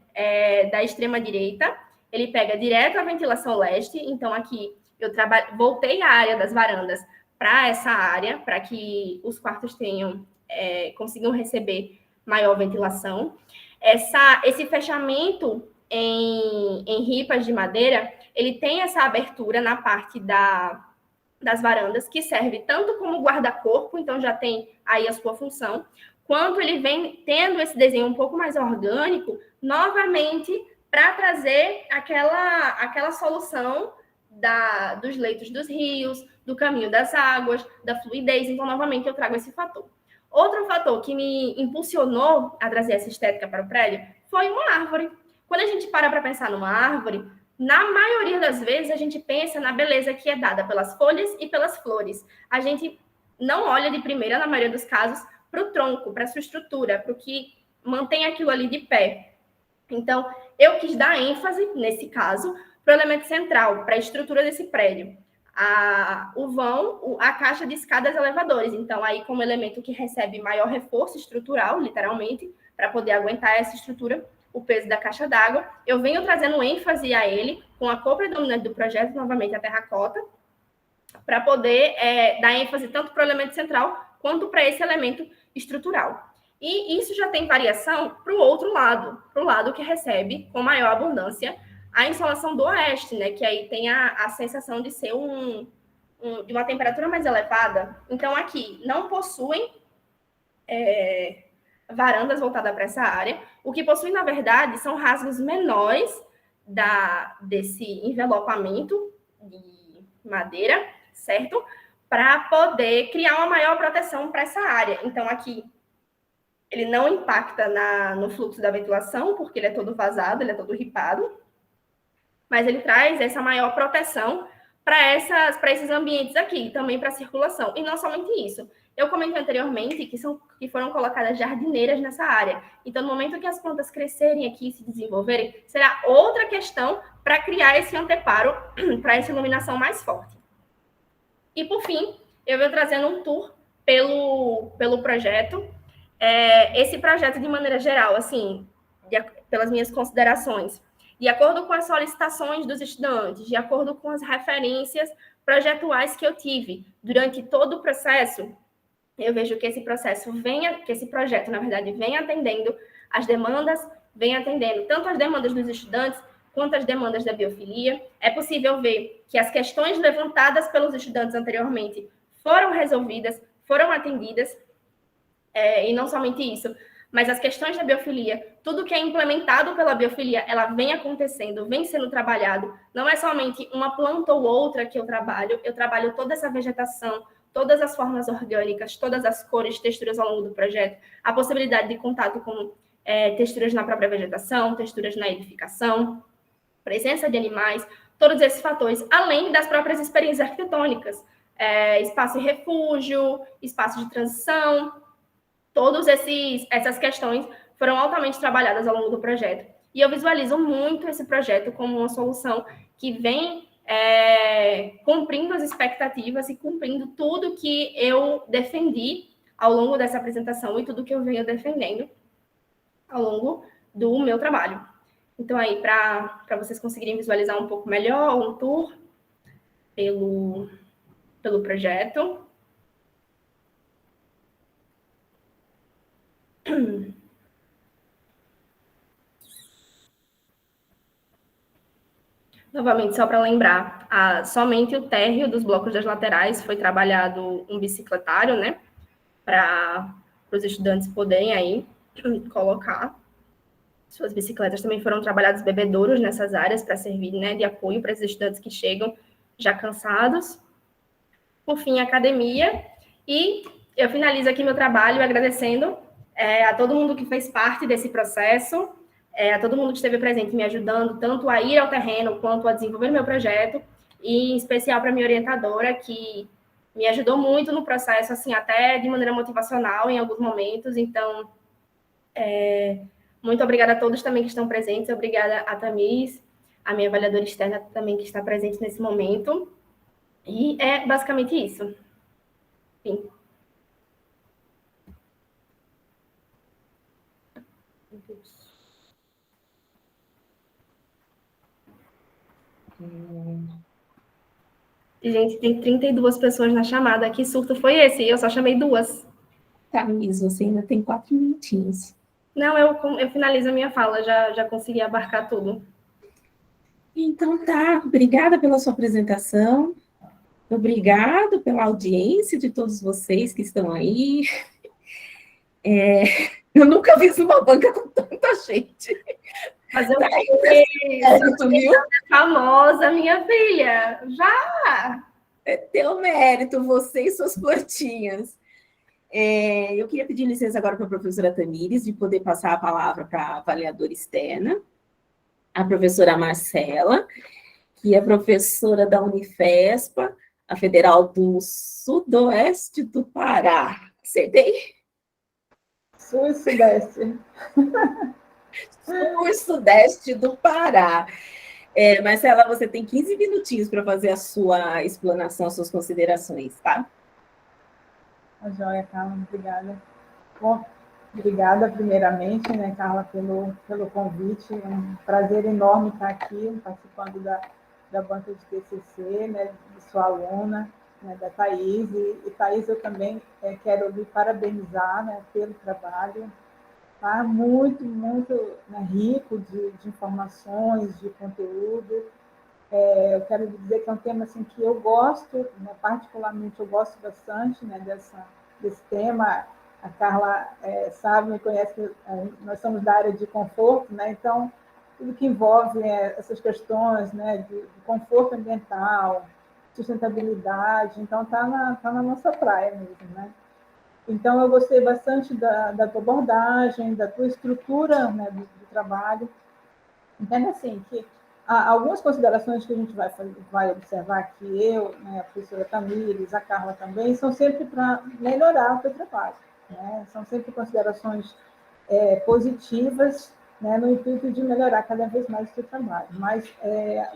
da extrema-direita, ele pega direto a ventilação leste, então aqui eu voltei a área das varandas para essa área, para que os quartos consigam receber maior ventilação. Esse fechamento em ripas de madeira, ele tem essa abertura na parte das varandas, que serve tanto como guarda-corpo, então já tem aí a sua função, quanto ele vem tendo esse desenho um pouco mais orgânico, novamente, para trazer aquela solução dos leitos dos rios, do caminho das águas, da fluidez. Então, novamente, eu trago esse fator. Outro fator que me impulsionou a trazer essa estética para o prédio foi uma árvore. Quando a gente para pensar numa árvore, na maioria das vezes, a gente pensa na beleza que é dada pelas folhas e pelas flores. A gente não olha de primeira, na maioria dos casos, para o tronco, para a sua estrutura, para o que mantém aquilo ali de pé. Então, eu quis dar ênfase, nesse caso, para o elemento central, para a estrutura desse prédio. O vão, a caixa de escadas elevadores. Então, aí como elemento que recebe maior reforço estrutural, literalmente, para poder aguentar essa estrutura, o peso da caixa d'água. Eu venho trazendo ênfase a ele com a cor predominante do projeto, novamente a terracota, para poder dar ênfase tanto para o elemento central quanto para esse elemento estrutural. E isso já tem variação para o outro lado, para o lado que recebe com maior abundância a insolação do oeste, né? Que aí tem a sensação de ser de uma temperatura mais elevada. Então, aqui não possuem varandas voltadas para essa área. O que possui, na verdade, são rasgos menores desse envelopamento de madeira, certo? Para poder criar uma maior proteção para essa área. Então, aqui, ele não impacta no fluxo da ventilação, porque ele é todo vazado, ele é todo ripado, mas ele traz essa maior proteção para esses ambientes aqui, também para a circulação. E não somente isso. Eu comentei anteriormente que foram colocadas jardineiras nessa área. Então, no momento que as plantas crescerem aqui e se desenvolverem, será outra questão para criar esse anteparo, para essa iluminação mais forte. E, por fim, eu venho trazendo um tour pelo projeto. Esse projeto, de maneira geral, assim, pelas minhas considerações, de acordo com as solicitações dos estudantes, de acordo com as referências projetuais que eu tive durante todo o processo, eu vejo que esse projeto, na verdade, vem atendendo as demandas, vem atendendo tanto as demandas dos estudantes quanto as demandas da biofilia. É possível ver que as questões levantadas pelos estudantes anteriormente foram resolvidas, foram atendidas, e não somente isso, mas as questões da biofilia, tudo que é implementado pela biofilia, ela vem acontecendo, vem sendo trabalhado. Não é somente uma planta ou outra que eu trabalho toda essa vegetação, todas as formas orgânicas, todas as cores, texturas ao longo do projeto, a possibilidade de contato com texturas na própria vegetação, texturas na edificação, presença de animais, todos esses fatores, além das próprias experiências arquitetônicas, espaço de refúgio, espaço de transição, todas essas questões foram altamente trabalhadas ao longo do projeto. E eu visualizo muito esse projeto como uma solução que vem cumprindo as expectativas e cumprindo tudo que eu defendi ao longo dessa apresentação e tudo que eu venho defendendo ao longo do meu trabalho. Então, aí, para vocês conseguirem visualizar um pouco melhor um tour pelo projeto. Novamente, só para lembrar, somente o térreo dos blocos das laterais foi trabalhado um bicicletário, né? Para os estudantes poderem aí colocar suas bicicletas. Também foram trabalhados bebedouros nessas áreas para servir, né, de apoio para os estudantes que chegam já cansados. Por fim, a academia. E eu finalizo aqui meu trabalho agradecendo a todo mundo que fez parte desse processo, a todo mundo que esteve presente me ajudando, tanto a ir ao terreno quanto a desenvolver meu projeto, e em especial para minha orientadora, que me ajudou muito no processo, assim, até de maneira motivacional em alguns momentos. Então, muito obrigada a todos também que estão presentes, obrigada a Tamis, a minha avaliadora externa também que está presente nesse momento. E é basicamente isso. Enfim. Gente, tem 32 pessoas na chamada. Que surto foi esse? Eu só chamei 2. Thaís, você ainda tem 4 minutinhos. Não, eu finalizo a minha fala, já consegui abarcar tudo. Então tá, obrigada pela sua apresentação, obrigado pela audiência de todos vocês que estão aí. Eu nunca vi uma banca com tanta gente. Mas eu Tá sou viu? famosa, minha filha. Já! É teu mérito, você e suas plantinhas. Eu queria pedir licença agora para a professora Tamires, de poder passar a palavra para a avaliadora externa, a professora Marcela, que é professora da Unifespa, a Federal do Sudoeste do Pará. Acertei? Sul e Sudeste. Sul e Sudeste do Pará. Marcela, você tem 15 minutinhos para fazer a sua explanação, as suas considerações, tá? A joia, Carla, obrigada. Bom, obrigada primeiramente, né, Carla, pelo convite. É um prazer enorme estar aqui participando da banca de TCC, né, de sua aluna, né, da Thaís. E Thaís, eu também quero lhe parabenizar, né, pelo trabalho. Tá muito, muito, né, rico de informações, de conteúdo. Eu quero dizer que é um tema assim, que eu gosto, né, particularmente eu gosto bastante, né, desse tema. A Carla sabe, me conhece, nós somos da área de conforto, né, então tudo que envolve essas questões, né, de conforto ambiental, sustentabilidade, então tá na nossa praia mesmo, né? Então eu gostei bastante da tua abordagem, da tua estrutura, né, do trabalho. Entende assim, que há algumas considerações que a gente vai observar, que eu, né, a professora Tamires, a Carla também, são sempre para melhorar o teu trabalho. Né? São sempre considerações positivas, né, no intuito de melhorar cada vez mais o teu trabalho. Mas,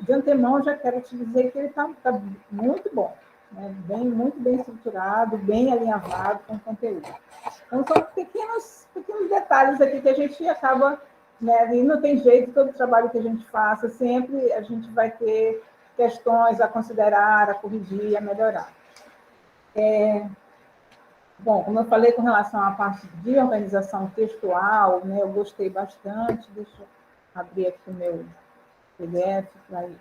de antemão, já quero te dizer que ele está muito bom, né? Muito bem estruturado, bem alinhavado com o conteúdo. Então, são pequenos detalhes aqui que a gente acaba, né, e não tem jeito, todo trabalho que a gente faça, sempre a gente vai ter questões a considerar, a corrigir, a melhorar. Bom, como eu falei com relação à parte de organização textual, né, eu gostei bastante. Deixa eu abrir aqui o meu PDF para ir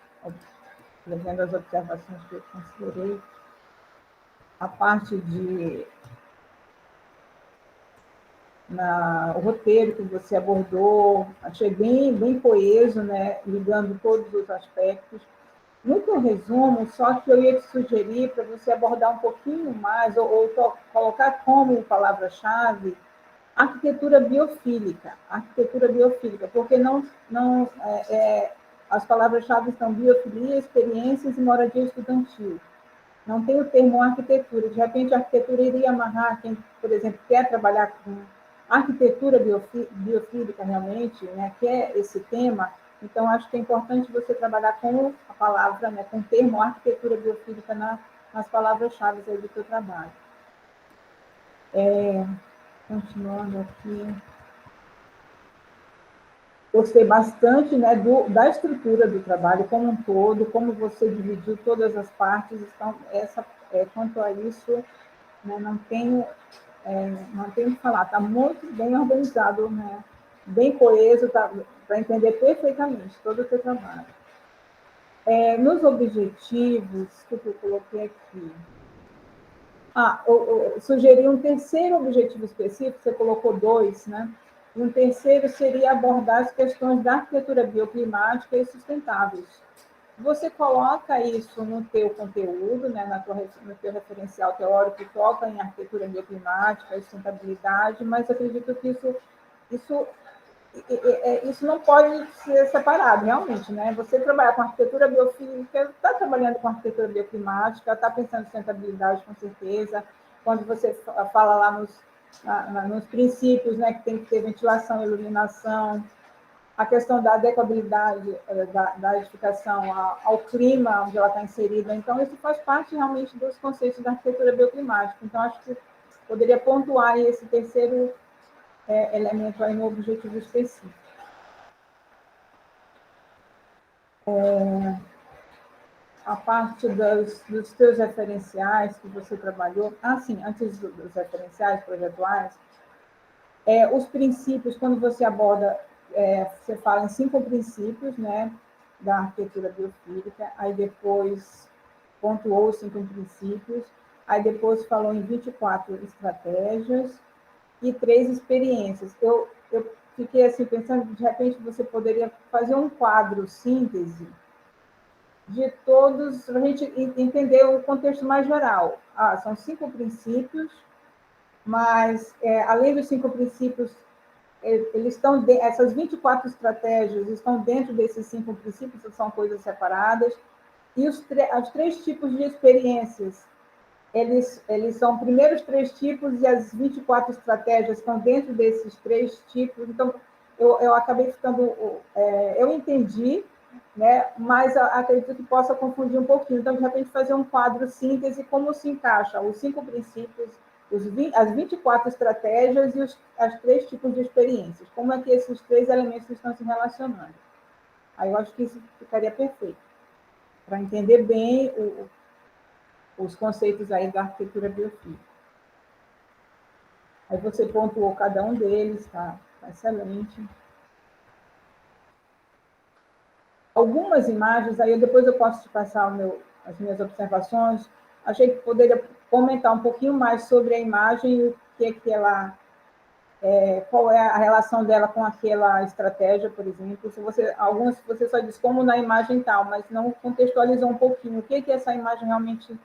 vendo as observações que eu considerei. A parte de o roteiro que você abordou, achei bem coeso, né, ligando todos os aspectos. Muito resumo, só que eu ia te sugerir para você abordar um pouquinho mais, ou colocar como palavra-chave arquitetura biofílica, porque as palavras-chave são biofilia, experiências e moradia estudantil. Não tem o termo arquitetura. De repente, a arquitetura iria amarrar quem, por exemplo, quer trabalhar com arquitetura biofílica realmente, né, quer esse tema. Então, acho que é importante você trabalhar com a palavra, né, com o termo arquitetura biofílica nas palavras-chave do seu trabalho. Continuando aqui. Gostei bastante, né, da estrutura do trabalho como um todo, como você dividiu todas as partes. Então, quanto a isso, né, não tenho o que falar. Está muito bem organizado, né, bem coeso, para entender perfeitamente todo o seu trabalho. Nos objetivos que eu coloquei aqui, eu sugeri um terceiro objetivo específico, você colocou 2, né? E um terceiro seria abordar as questões da arquitetura bioclimática e sustentáveis. Você coloca isso no teu conteúdo, né, no teu referencial teórico, toca em arquitetura bioclimática e sustentabilidade, mas acredito que isso isso não pode ser separado, realmente, né? Você trabalhar com arquitetura biofísica, está trabalhando com arquitetura bioclimática, está pensando em sustentabilidade, com certeza. Quando você fala lá nos princípios, né, que tem que ter ventilação, iluminação, a questão da adequabilidade da edificação ao clima onde ela está inserida. Então, isso faz parte realmente dos conceitos da arquitetura bioclimática. Então, acho que poderia pontuar esse terceiro elemento aí no objetivo específico. A parte dos teus referenciais que você trabalhou, sim, antes dos referenciais projetuais, os princípios, quando você aborda, você fala em 5 princípios, né, da arquitetura biofílica, aí depois pontuou os 5 princípios, aí depois falou em 24 estratégias e 3 experiências. Eu fiquei assim pensando, de repente você poderia fazer um quadro síntese de todos, para a gente entender o contexto mais geral. São 5 princípios, mas, além dos 5 princípios, eles estão essas 24 estratégias estão dentro desses 5 princípios, são coisas separadas, e os 3 tipos de experiências, eles são primeiro os 3 tipos, e as 24 estratégias estão dentro desses 3 tipos. Então, eu acabei ficando... eu entendi, né, mas acredito que possa confundir um pouquinho. Então, de repente, fazer um quadro síntese, como se encaixa os 5 princípios, as 24 estratégias e os 3 tipos de experiências. Como é que esses 3 elementos estão se relacionando? Aí eu acho que isso ficaria perfeito, para entender bem os conceitos aí da arquitetura biofísica. Aí você pontuou cada um deles, tá excelente. Algumas imagens, aí depois eu posso te passar as minhas observações. Achei que poderia comentar um pouquinho mais sobre a imagem e o que ela... qual é a relação dela com aquela estratégia, por exemplo. Algumas você só diz como na imagem tal, mas não contextualizou um pouquinho o que essa imagem realmente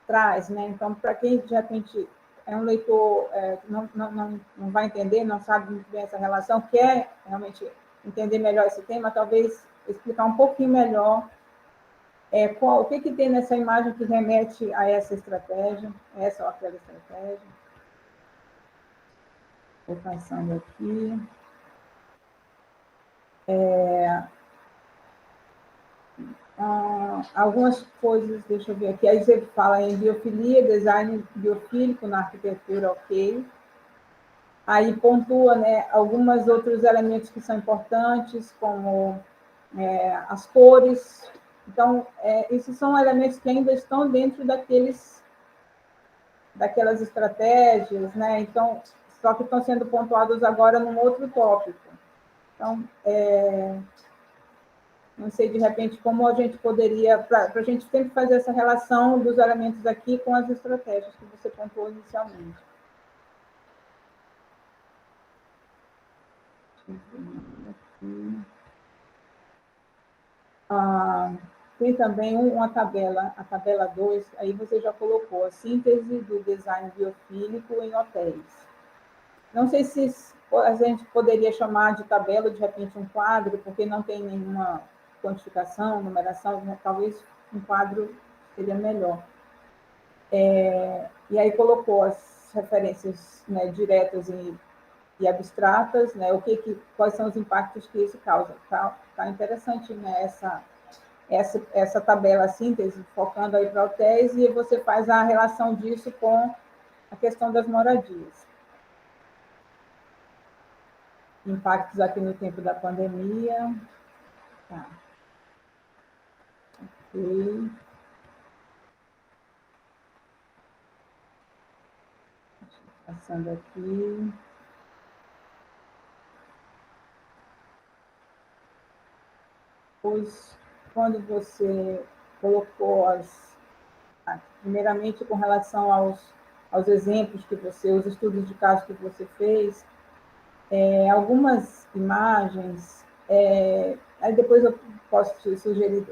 traz, né? Então, para quem, de repente, é um leitor, não vai entender, não sabe muito bem essa relação, quer realmente entender melhor esse tema, talvez explicar um pouquinho melhor o que tem nessa imagem que remete a essa estratégia, essa ou aquela estratégia. Vou passando aqui. Algumas coisas, deixa eu ver aqui. Aí você fala em biofilia, design biofílico na arquitetura, ok. Aí pontua, né, alguns outros elementos que são importantes, como as cores. Então, esses são elementos que ainda estão dentro daquelas estratégias, né? Então, só que estão sendo pontuados agora num outro tópico. Então, não sei, de repente, como a gente poderia... Para a gente sempre fazer essa relação dos elementos aqui com as estratégias que você pontuou inicialmente. Tem também uma tabela, a tabela 2, aí você já colocou a síntese do design biofílico em hotéis. Não sei se a gente poderia chamar de tabela, de repente, um quadro, porque não tem nenhuma quantificação, numeração, né? Talvez um quadro seria melhor. E aí colocou as referências, né, diretas e abstratas, né, quais são os impactos que isso causa. Tá interessante, né, essa tabela síntese, focando aí para hotéis, e você faz a relação disso com a questão das moradias. Impactos aqui no tempo da pandemia. Tá. Ok. Passando aqui. Pois, quando você colocou primeiramente com relação aos exemplos que você, os estudos de caso que você fez, algumas imagens, aí depois eu posso te sugerir,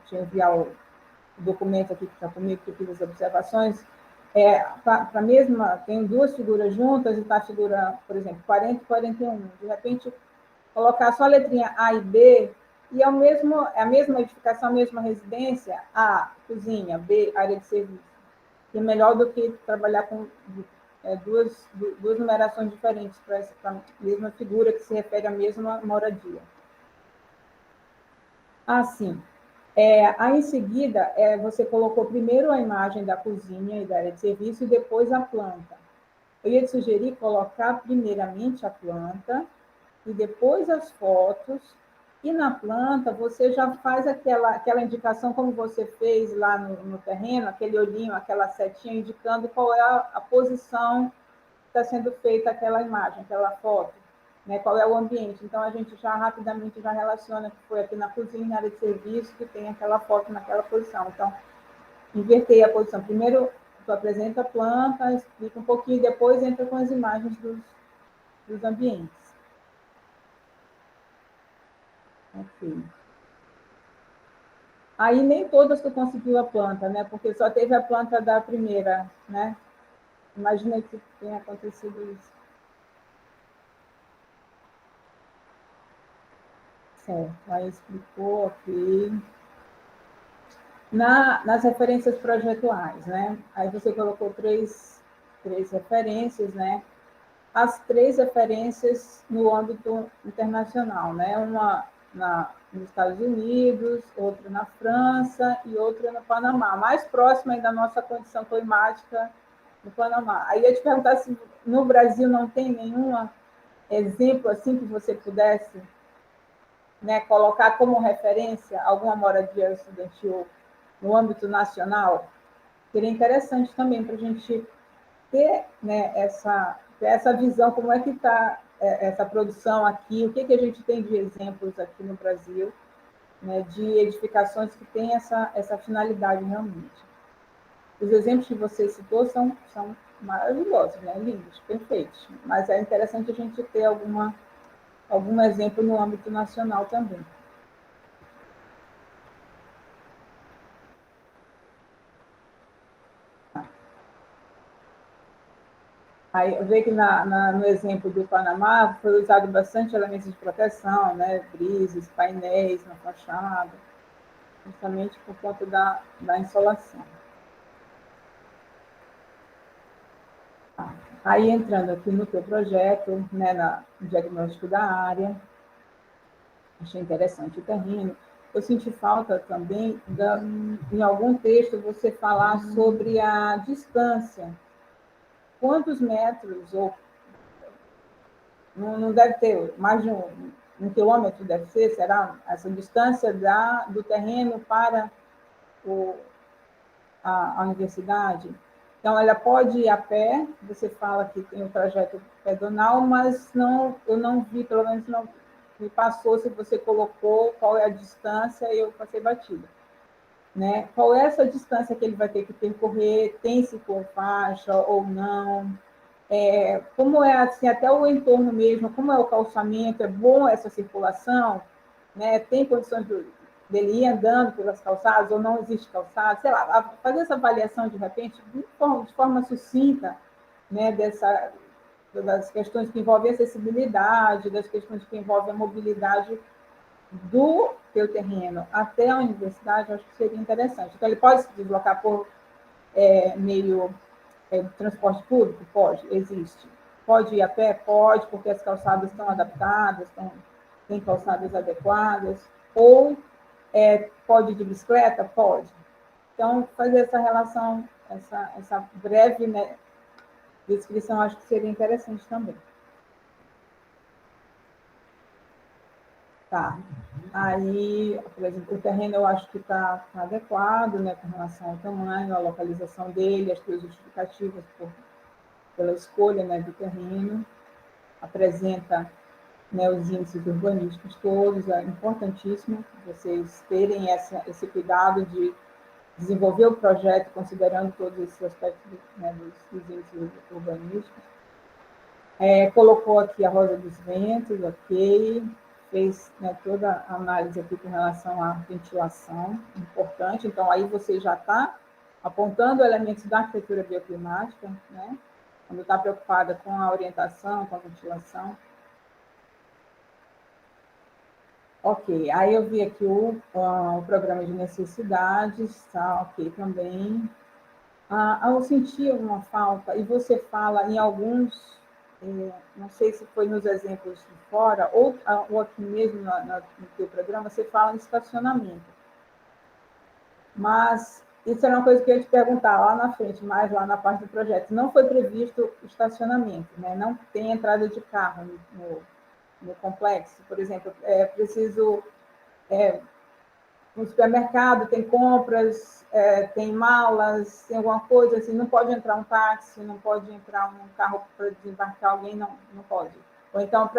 te enviar o documento aqui que está comigo, que eu fiz as observações, para mesma, tem duas figuras juntas, e está a figura, por exemplo, 40 e 41. De repente, colocar só a letrinha A e B, e é a mesma edificação, a mesma residência, A, cozinha, B, área de serviço. E é melhor do que trabalhar com duas numerações diferentes para a mesma figura que se refere à mesma moradia. Assim, aí em seguida, você colocou primeiro a imagem da cozinha e da área de serviço e depois a planta. Eu ia te sugerir colocar primeiramente a planta e depois as fotos, e na planta você já faz aquela indicação, como você fez lá no terreno, aquele olhinho, aquela setinha indicando qual é a posição que está sendo feita aquela imagem, aquela foto, né? Qual é o ambiente. Então, a gente já rapidamente já relaciona que foi aqui na cozinha, na área de serviço, que tem aquela foto naquela posição. Então, invertei a posição. Primeiro, tu apresenta a planta, explica um pouquinho, depois entra com as imagens dos ambientes. Ok. Aí nem todas tu conseguiu a planta, né? Porque só teve a planta da primeira, né? Imagina que tenha acontecido isso. Certo, aí explicou, ok. Nas referências projetuais, né? Aí você colocou três referências, né? As três referências no âmbito internacional, né? Uma nos Estados Unidos, outra na França e outra no Panamá, mais próxima da nossa condição climática no Panamá. Aí eu ia te perguntar se no Brasil não tem nenhum exemplo assim que você pudesse, né, colocar como referência alguma moradia estudantil no âmbito nacional. Seria interessante também para a gente ter, né, essa visão, como é que está essa produção aqui, o que a gente tem de exemplos aqui no Brasil, né, de edificações que têm essa finalidade realmente. Os exemplos que você citou são maravilhosos, né, lindos, perfeitos, mas é interessante a gente ter algum exemplo no âmbito nacional também. Aí eu vejo que no exemplo do Panamá foi usado bastante elementos de proteção, né? Brises, painéis na fachada, justamente por conta da insolação. Aí entrando aqui no teu projeto, né, no diagnóstico da área, achei interessante o terreno. Eu senti falta também, em algum texto, você falar sobre a distância. Quantos metros ou não deve ter mais de um quilômetro, deve ser, será? Essa distância do terreno para a universidade. Então, ela pode ir a pé, você fala que tem o trajeto pedonal, mas eu não vi, pelo menos não me passou se você colocou qual é a distância e eu passei batida. Né? Qual é essa distância que ele vai ter que percorrer? Tem ciclofaixa ou não? Como é assim, até o entorno mesmo, como é o calçamento, é bom essa circulação, né? Tem condições dele ir andando pelas calçadas ou não existe calçada, sei lá, fazer essa avaliação de repente de forma sucinta, né? Das questões que envolvem acessibilidade, das questões que envolvem a mobilidade do teu terreno até a universidade, eu acho que seria interessante. Então, ele pode se deslocar por meio de transporte público? Pode, existe. Pode ir a pé? Pode, porque as calçadas estão adaptadas, tem calçadas adequadas. Ou pode ir de bicicleta? Pode. Então, fazer essa relação, essa breve, né, descrição, acho que seria interessante também. Tá. Aí, por exemplo, o terreno eu acho que está adequado, né, com relação ao tamanho, à localização dele, as suas justificativas pela escolha, né, do terreno. Apresenta né, os índices urbanísticos todos, é importantíssimo vocês terem esse cuidado de desenvolver o projeto considerando todos esses aspectos, né, dos índices urbanísticos. Colocou aqui a Rosa dos Ventos, ok, fez, né, toda a análise aqui com relação à ventilação, importante, então aí você já está apontando elementos da arquitetura bioclimática, né, quando está preocupada com a orientação, com a ventilação. Ok, aí eu vi aqui o programa de necessidades, tá, ok também. Eu senti uma falta, e você fala em alguns, não sei se foi nos exemplos de fora, ou aqui mesmo no teu programa, você fala em estacionamento. Mas isso era uma coisa que eu ia te perguntar lá na frente, mais lá na parte do projeto. Não foi previsto estacionamento, né? Não tem entrada de carro no complexo. Por exemplo, preciso no supermercado, tem compras, tem malas, tem alguma coisa assim, não pode entrar um táxi, não pode entrar um carro para desembarcar alguém, não pode. Ou então,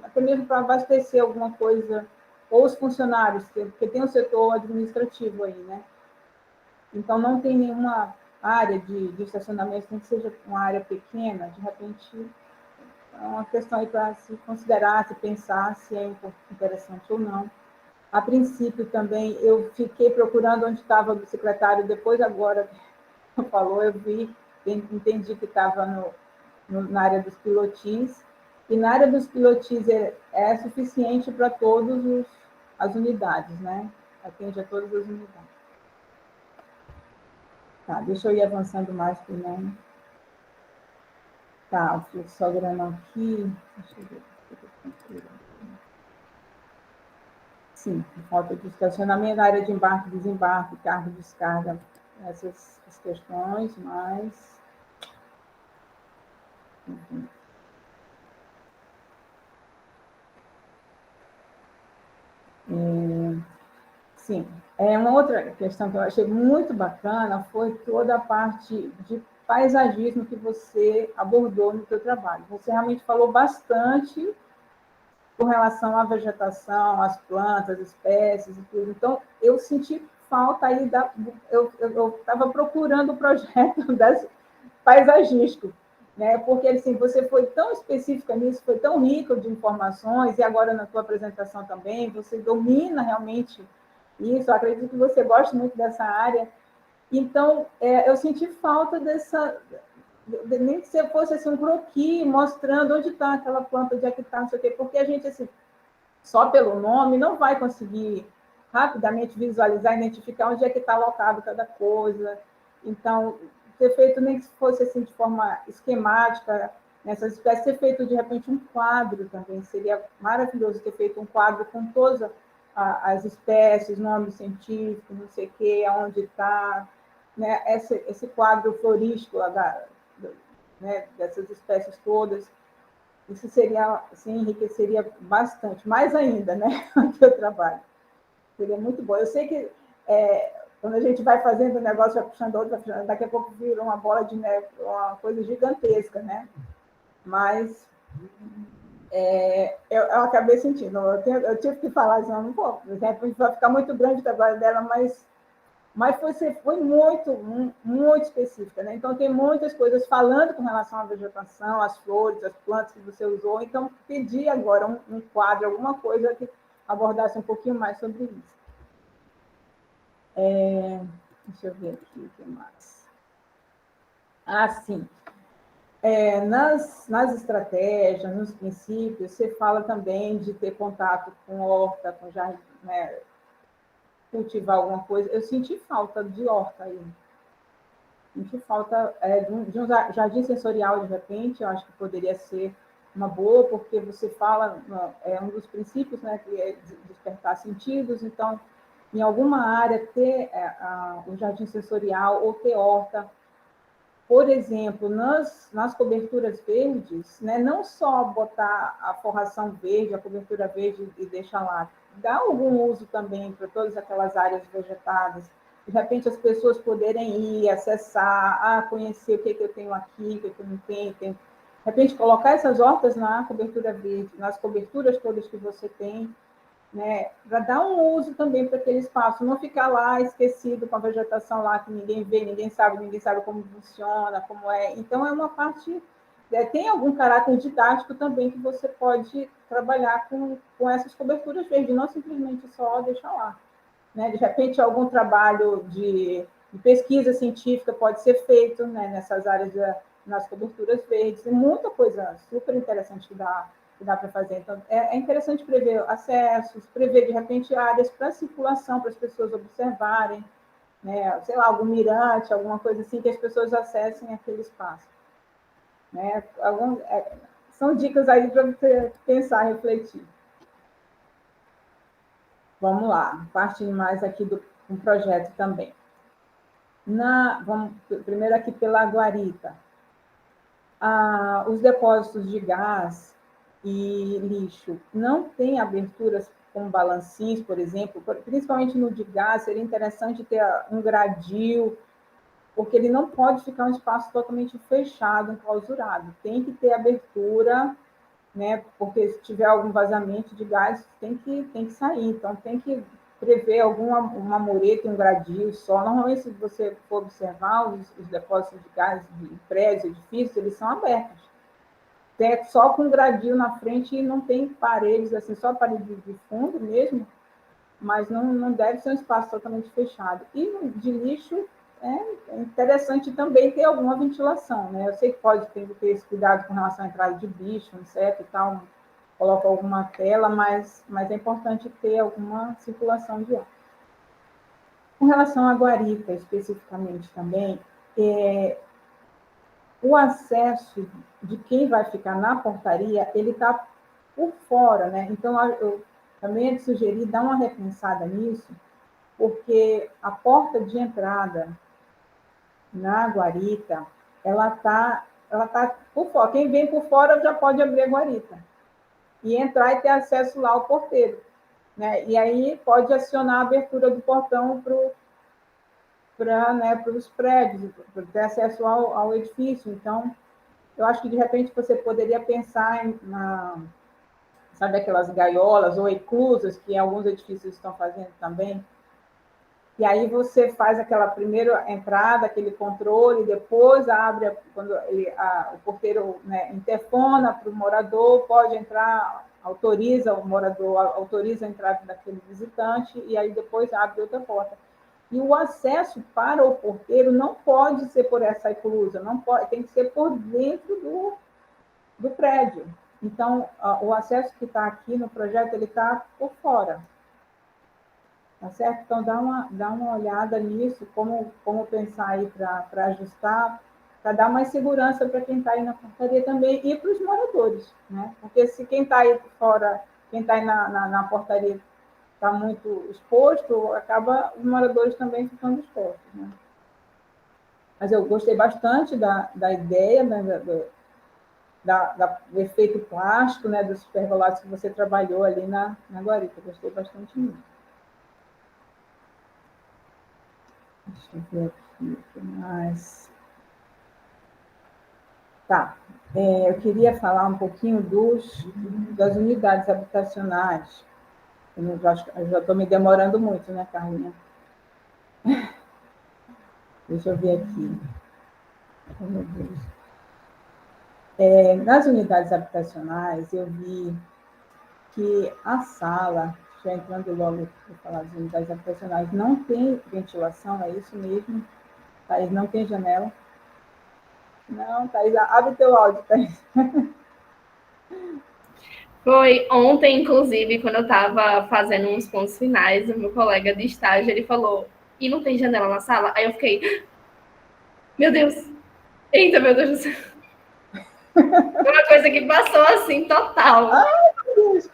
até mesmo para abastecer alguma coisa, ou os funcionários, porque tem o setor administrativo aí, né? Então, não tem nenhuma área de estacionamento, tem que seja uma área pequena, de repente, é uma questão aí para se considerar, se pensar se é interessante ou não. A princípio, também, eu fiquei procurando onde estava o secretário, depois, agora, falou, eu vi, entendi que estava na área dos pilotis, e na área dos pilotis é suficiente para todas as unidades, né? Atende a todas as unidades. Tá, deixa eu ir avançando mais, porque não... Tá, o fluxograma aqui, deixa eu ver. Sim, falta de estacionamento, área de embarque, desembarque, carga e descarga, essas questões, mas... Enfim. Sim, uma outra questão que eu achei muito bacana foi toda a parte de paisagismo que você abordou no seu trabalho. Você realmente falou bastante com relação à vegetação, às plantas, espécies e tudo. Então, eu senti falta aí eu estava procurando o projeto das paisagístico, né? Porque assim, você foi tão específica nisso, foi tão rico de informações, e agora na tua apresentação também, você domina realmente isso, eu acredito que você gosta muito dessa área. Então, eu senti falta nem que você fosse assim, um croquis, mostrando onde está aquela planta, onde é que está, não sei o quê, porque a gente, assim, só pelo nome, não vai conseguir rapidamente visualizar, identificar onde é que está alocado cada coisa. Então, ter feito nem que fosse assim de forma esquemática nessas espécies, ter feito de repente um quadro também, seria maravilhoso ter feito um quadro com todas as espécies, nome científico, não sei o quê, aonde está, né? Esse quadro florístico né, dessas espécies todas. Isso seria, assim, enriqueceria bastante, mais ainda, né, o teu trabalho. Seria muito bom. Eu sei que quando a gente vai fazendo o negócio, vai puxando outro, daqui a pouco vira uma bola de neve, uma coisa gigantesca, né? Mas eu acabei sentindo. Eu tive que falar assim, não vou, vai ficar muito grande o trabalho dela, mas você foi muito específica, né? Então, tem muitas coisas falando com relação à vegetação, às flores, às plantas que você usou. Então, pedi agora um quadro, alguma coisa que abordasse um pouquinho mais sobre isso. Deixa eu ver aqui o que mais. Sim. Nas estratégias, nos princípios, você fala também de ter contato com horta, com jardim, né? Cultivar alguma coisa. Eu senti falta de horta aí. Senti falta de um jardim sensorial, de repente, eu acho que poderia ser uma boa, porque você fala, um dos princípios, né, que é despertar sentidos, então, em alguma área, ter um jardim sensorial ou ter horta. Por exemplo, nas coberturas verdes, né, não só botar a forração verde, a cobertura verde e deixar lá, dá algum uso também para todas aquelas áreas vegetadas. De repente, as pessoas poderem ir, acessar, conhecer o que eu tenho aqui, o que eu não tenho, repente, colocar essas hortas na cobertura verde, nas coberturas todas que você tem, né, para dar um uso também para aquele espaço, não ficar lá esquecido com a vegetação lá que ninguém vê, ninguém sabe como funciona, como é. Então, é uma parte... tem algum caráter didático também que você pode trabalhar com essas coberturas verdes, não simplesmente só deixar lá. Né? De repente, algum trabalho de pesquisa científica pode ser feito, né, nessas áreas, nas coberturas verdes. Tem muita coisa super interessante que dá para fazer. Então, é interessante prever acessos, prever, de repente, áreas para circulação, para as pessoas observarem, né? Sei lá, algum mirante, alguma coisa assim, que as pessoas acessem aquele espaço. Né? São dicas aí para você pensar, refletir. Vamos lá, partindo mais aqui do um projeto também. Vamos primeiro aqui pela Guarita. Os depósitos de gás e lixo não têm aberturas com balancinhos, por exemplo, principalmente no de gás, seria interessante ter um gradil, porque ele não pode ficar um espaço totalmente fechado, enclausurado. Tem que ter abertura, né? Porque se tiver algum vazamento de gás, tem que sair. Então, tem que prever uma mureta, um gradil só. Normalmente, se você for observar, os depósitos de gás de prédios, edifícios, eles são abertos. Tem só com gradil na frente e não tem paredes, assim, só parede de fundo mesmo, mas não deve ser um espaço totalmente fechado. E de lixo, é interessante também ter alguma ventilação, né? Eu sei que pode ter esse cuidado com relação à entrada de bicho, inseto e tal, coloca alguma tela, mas é importante ter alguma circulação de ar. Com relação à guarita, especificamente também, o acesso de quem vai ficar na portaria, ele está por fora, né? Então, eu também é de sugerir dar uma repensada nisso, porque a porta de entrada na guarita, ela tá por fora. Quem vem por fora já pode abrir a guarita e entrar e ter acesso lá ao porteiro, né? E aí pode acionar a abertura do portão para os prédios, para ter acesso ao edifício. Então, eu acho que, de repente, você poderia pensar sabe, aquelas gaiolas ou eclusas que alguns edifícios estão fazendo também, e aí você faz aquela primeira entrada, aquele controle, depois abre, quando o porteiro, né, interfona para o morador, pode entrar, o morador autoriza a entrada daquele visitante, e aí depois abre outra porta. E o acesso para o porteiro não pode ser por essa eclusa, não pode, tem que ser por dentro do prédio. Então, o acesso que está aqui no projeto, ele está por fora. Tá certo? Então, dá uma olhada nisso, como pensar aí para ajustar, para dar mais segurança para quem está aí na portaria também e para os moradores, né? Porque se quem está aí fora, quem está aí na portaria está muito exposto, acaba os moradores também ficando expostos, né? Mas eu gostei bastante da ideia, né, do efeito plástico, né, dos pergolados que você trabalhou ali na guarita. Gostei bastante mesmo. Deixa eu ver aqui o que mais. Tá. Eu queria falar um pouquinho das unidades habitacionais. Eu já estou me demorando muito, né, Carlinha? Deixa eu ver aqui. Oh, meu Deus. Nas unidades habitacionais, eu vi que a sala, já entrando logo para falar das unidades habitacionais, não tem ventilação, é isso mesmo? Thaís, não tem janela? Não, Thaís, abre teu áudio, Thaís. Foi ontem, inclusive, quando eu estava fazendo uns pontos finais, o meu colega de estágio, ele falou, e não tem janela na sala? Aí eu fiquei, meu Deus, eita, meu Deus do céu. Foi uma coisa que passou assim, total. Meu Deus.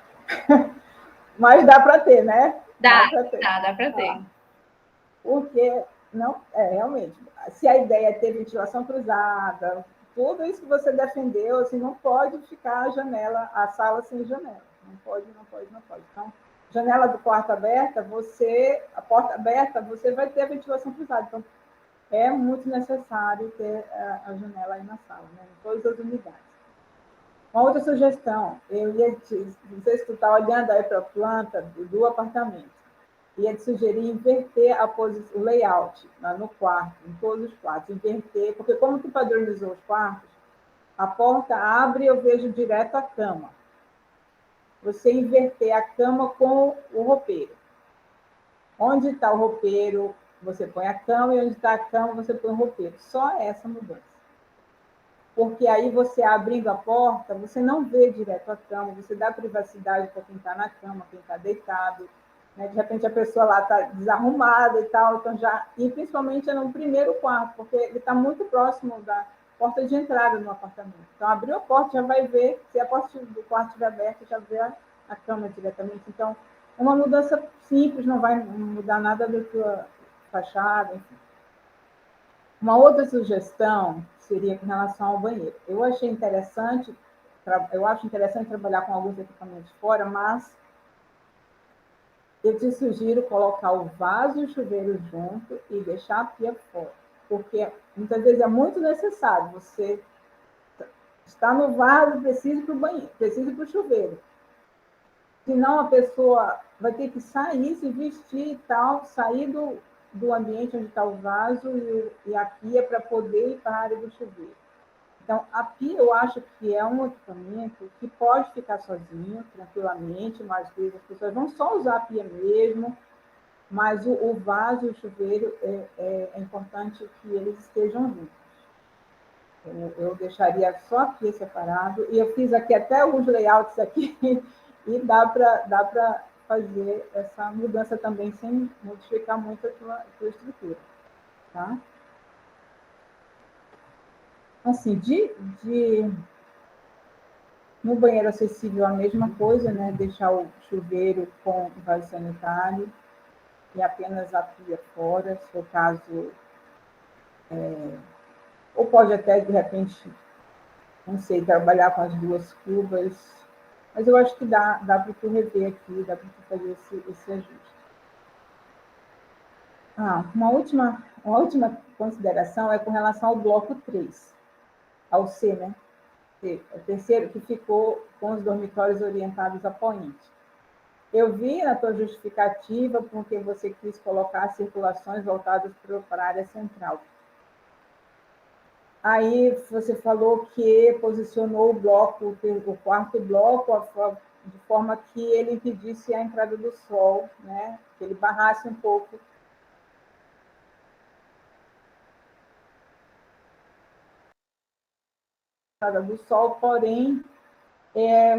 Mas dá para ter, né? Dá para ter. para ter. Porque, não, realmente, se a ideia é ter ventilação cruzada, tudo isso que você defendeu, assim, não pode ficar a sala sem janela. Não pode, não pode, não pode. Então, janela do quarto aberta, a porta aberta, você vai ter a ventilação cruzada. Então, é muito necessário ter a janela aí na sala, né, em todas as unidades. Uma outra sugestão, não sei se tu está olhando aí para a planta do apartamento, ia te sugerir inverter o layout lá no quarto, em todos os quartos, inverter, porque como tu padronizou os quartos, a porta abre e eu vejo direto a cama. Você inverter a cama com o roupeiro. Onde está o roupeiro, você põe a cama, e onde está a cama, você põe o roupeiro. Só essa mudança. Porque aí você abrindo a porta, você não vê direto a cama, você dá privacidade para quem está na cama, quem está deitado, né? De repente a pessoa lá está desarrumada e tal, então já... E principalmente é no primeiro quarto, porque ele está muito próximo da porta de entrada no apartamento. Então, abriu a porta, já vai ver, se a porta do quarto estiver aberta, já vê a cama diretamente. Então, é uma mudança simples, não vai mudar nada da tua fachada, enfim. Uma outra sugestão seria com relação ao banheiro. Eu acho interessante trabalhar com alguns equipamentos fora, mas eu te sugiro colocar o vaso e o chuveiro junto e deixar a pia fora, porque muitas vezes é muito necessário. Você está no vaso, precisa ir para o banheiro, precisa ir para o chuveiro. Senão a pessoa vai ter que sair, se vestir e tal, sair do ambiente onde está o vaso e a pia para poder ir para a área do chuveiro. Então, a pia eu acho que é um equipamento que pode ficar sozinho, tranquilamente, mas às vezes as pessoas vão só usar a pia mesmo, mas o vaso e o chuveiro é importante que eles estejam juntos. Eu deixaria só a pia separado, e eu fiz aqui até alguns layouts aqui, e dá para fazer essa mudança também sem modificar muito a tua estrutura. Tá? Assim, no banheiro acessível, a mesma coisa, né? Deixar o chuveiro com vaso sanitário e apenas a pia fora, se for caso. Ou pode até, de repente, não sei, trabalhar com as duas cubas, mas eu acho que dá para tu rever aqui, dá para tu fazer esse ajuste. Uma última consideração é com relação ao bloco 3, ao C, né? O terceiro, que ficou com os dormitórios orientados a poente. Eu vi na tua justificativa porque você quis colocar circulações voltadas para a área central. Aí você falou que posicionou o bloco, o quarto bloco, de forma que ele impedisse a entrada do sol, né? Que ele barrasse um pouco a entrada do sol, porém,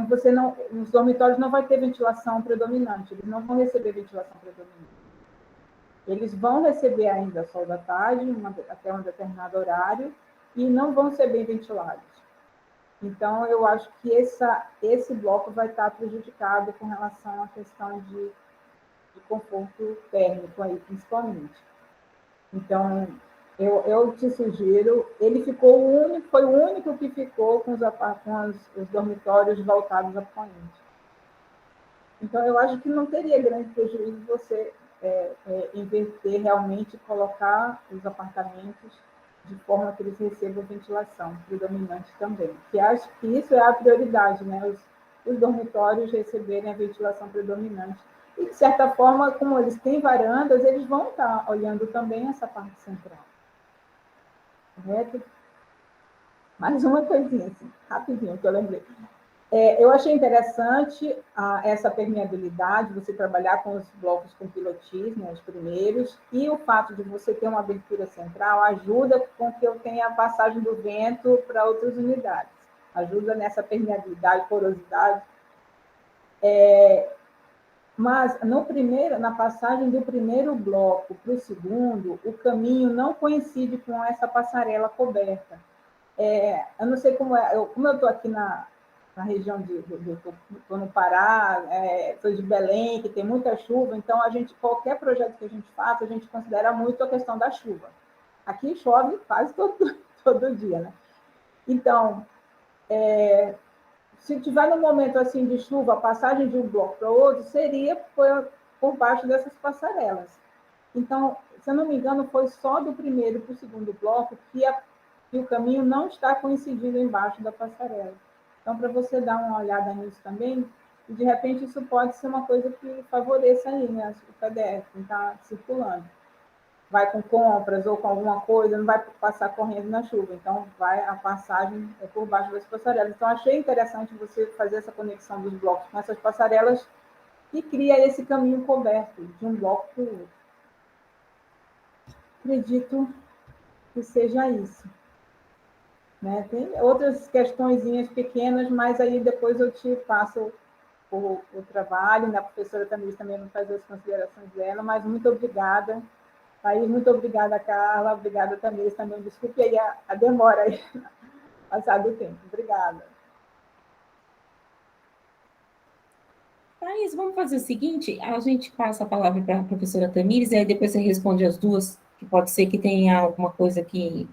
você não, os dormitórios não vai ter ventilação predominante, eles não vão receber ventilação predominante. Eles vão receber ainda sol da tarde, até um determinado horário, e não vão ser bem ventilados. Então, eu acho que esse bloco vai estar prejudicado com relação à questão de conforto térmico, aí, principalmente. Então, eu te sugiro, ele foi o único que ficou com os dormitórios voltados a poente. Então, eu acho que não teria grande prejuízo você inverter realmente, colocar os apartamentos de forma que eles recebam ventilação predominante também. Que acho que isso é a prioridade, né? Os dormitórios receberem a ventilação predominante. E, de certa forma, como eles têm varandas, eles vão estar olhando também essa parte central. Correto? Mais uma coisinha, assim, rapidinho, que eu lembrei. Eu achei interessante essa permeabilidade, você trabalhar com os blocos com pilotis, né, os primeiros, e o fato de você ter uma abertura central ajuda com que eu tenha a passagem do vento para outras unidades. Ajuda nessa permeabilidade, porosidade. Mas na passagem do primeiro bloco para o segundo, o caminho não coincide com essa passarela coberta. Eu não sei como é, como eu estou aqui na região estou no Pará, estou de Belém, que tem muita chuva, então qualquer projeto que a gente faça, a gente considera muito a questão da chuva. Aqui chove quase todo dia, né? Então, se tiver num momento assim de chuva, a passagem de um bloco para o outro seria por baixo dessas passarelas. Então, se eu não me engano, foi só do primeiro para o segundo bloco que o caminho não está coincidindo embaixo da passarela. Então, para você dar uma olhada nisso também, e de repente isso pode ser uma coisa que favoreça aí, né, o PDF, que está circulando. Vai com compras ou com alguma coisa, não vai passar correndo na chuva. Então, a passagem é por baixo das passarelas. Então, achei interessante você fazer essa conexão dos blocos com essas passarelas e cria esse caminho coberto de um bloco para o outro. Acredito que seja isso. Né? Tem outras questõezinhas pequenas, mas aí depois eu te passo o trabalho, né? A professora Tamires também vai fazer as considerações dela, mas muito obrigada. Thaís, muito obrigada, Carla. Obrigada, Tamires, também. Desculpe aí a demora aí, passado o tempo. Obrigada. Thaís, vamos fazer o seguinte, a gente passa a palavra para a professora Tamires, e aí depois você responde as duas, que pode ser que tenha alguma coisa que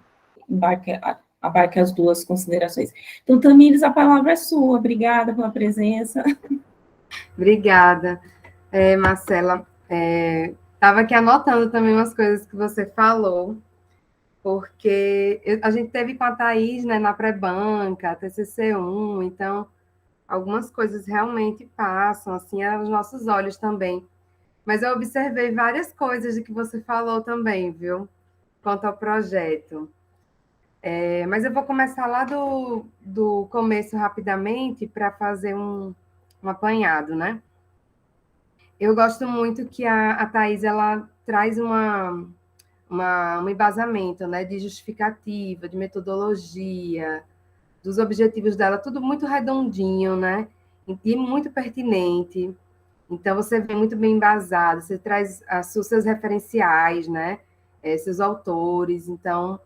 abarque as duas considerações. Então, Tamires, a palavra é sua. Obrigada pela presença. Obrigada, Marcela. Estava aqui anotando também umas coisas que você falou, porque a gente teve com a Thaís, né, na pré-banca, TCC1, então algumas coisas realmente passam assim aos nossos olhos também. Mas eu observei várias coisas de que você falou também, viu? Quanto ao projeto. Mas eu vou começar lá do começo rapidamente para fazer um apanhado, né? Eu gosto muito que a Thaís ela traz um embasamento, né, de justificativa, de metodologia, dos objetivos dela, tudo muito redondinho, né? E muito pertinente. Então, você vem muito bem embasado, você traz os seus referenciais, né? Seus autores. Então,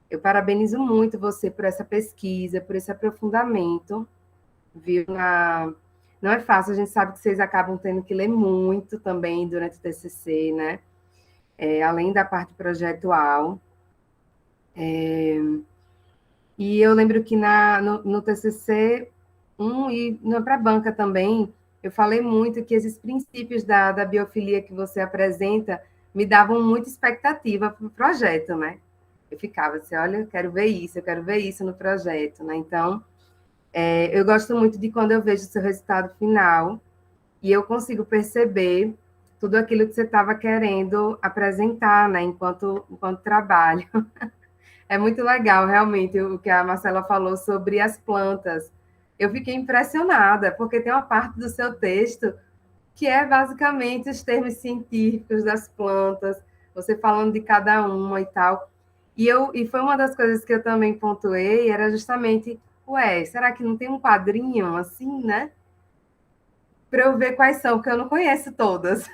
eu parabenizo muito você por essa pesquisa, por esse aprofundamento, viu? Não é fácil, a gente sabe que vocês acabam tendo que ler muito também durante o TCC, né? Além da parte projetual. E eu lembro que no TCC 1 e na pré-banca também, eu falei muito que esses princípios da biofilia que você apresenta me davam muita expectativa para o projeto, né? Eu ficava assim, olha, eu quero ver isso no projeto, né? Então, eu gosto muito de quando eu vejo o seu resultado final e eu consigo perceber tudo aquilo que você estava querendo apresentar, né? Enquanto trabalho. É muito legal, realmente, o que a Marcela falou sobre as plantas. Eu fiquei impressionada, porque tem uma parte do seu texto que é basicamente os termos científicos das plantas, você falando de cada uma e tal. E foi uma das coisas que eu também pontuei, era justamente, será que não tem um quadrinho assim, né? Para eu ver quais são, porque eu não conheço todas.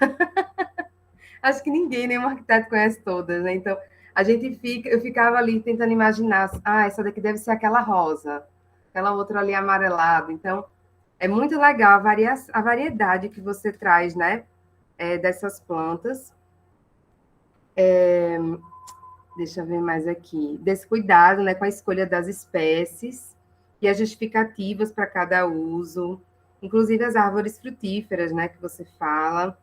Acho que ninguém, nenhum arquiteto conhece todas, né? Então, eu ficava ali tentando imaginar, essa daqui deve ser aquela rosa, aquela outra ali amarelada. Então, é muito legal a variedade que você traz, né? Dessas plantas. Deixa eu ver mais aqui. Desse cuidado, né, com a escolha das espécies e as justificativas para cada uso, inclusive as árvores frutíferas, né, que você fala.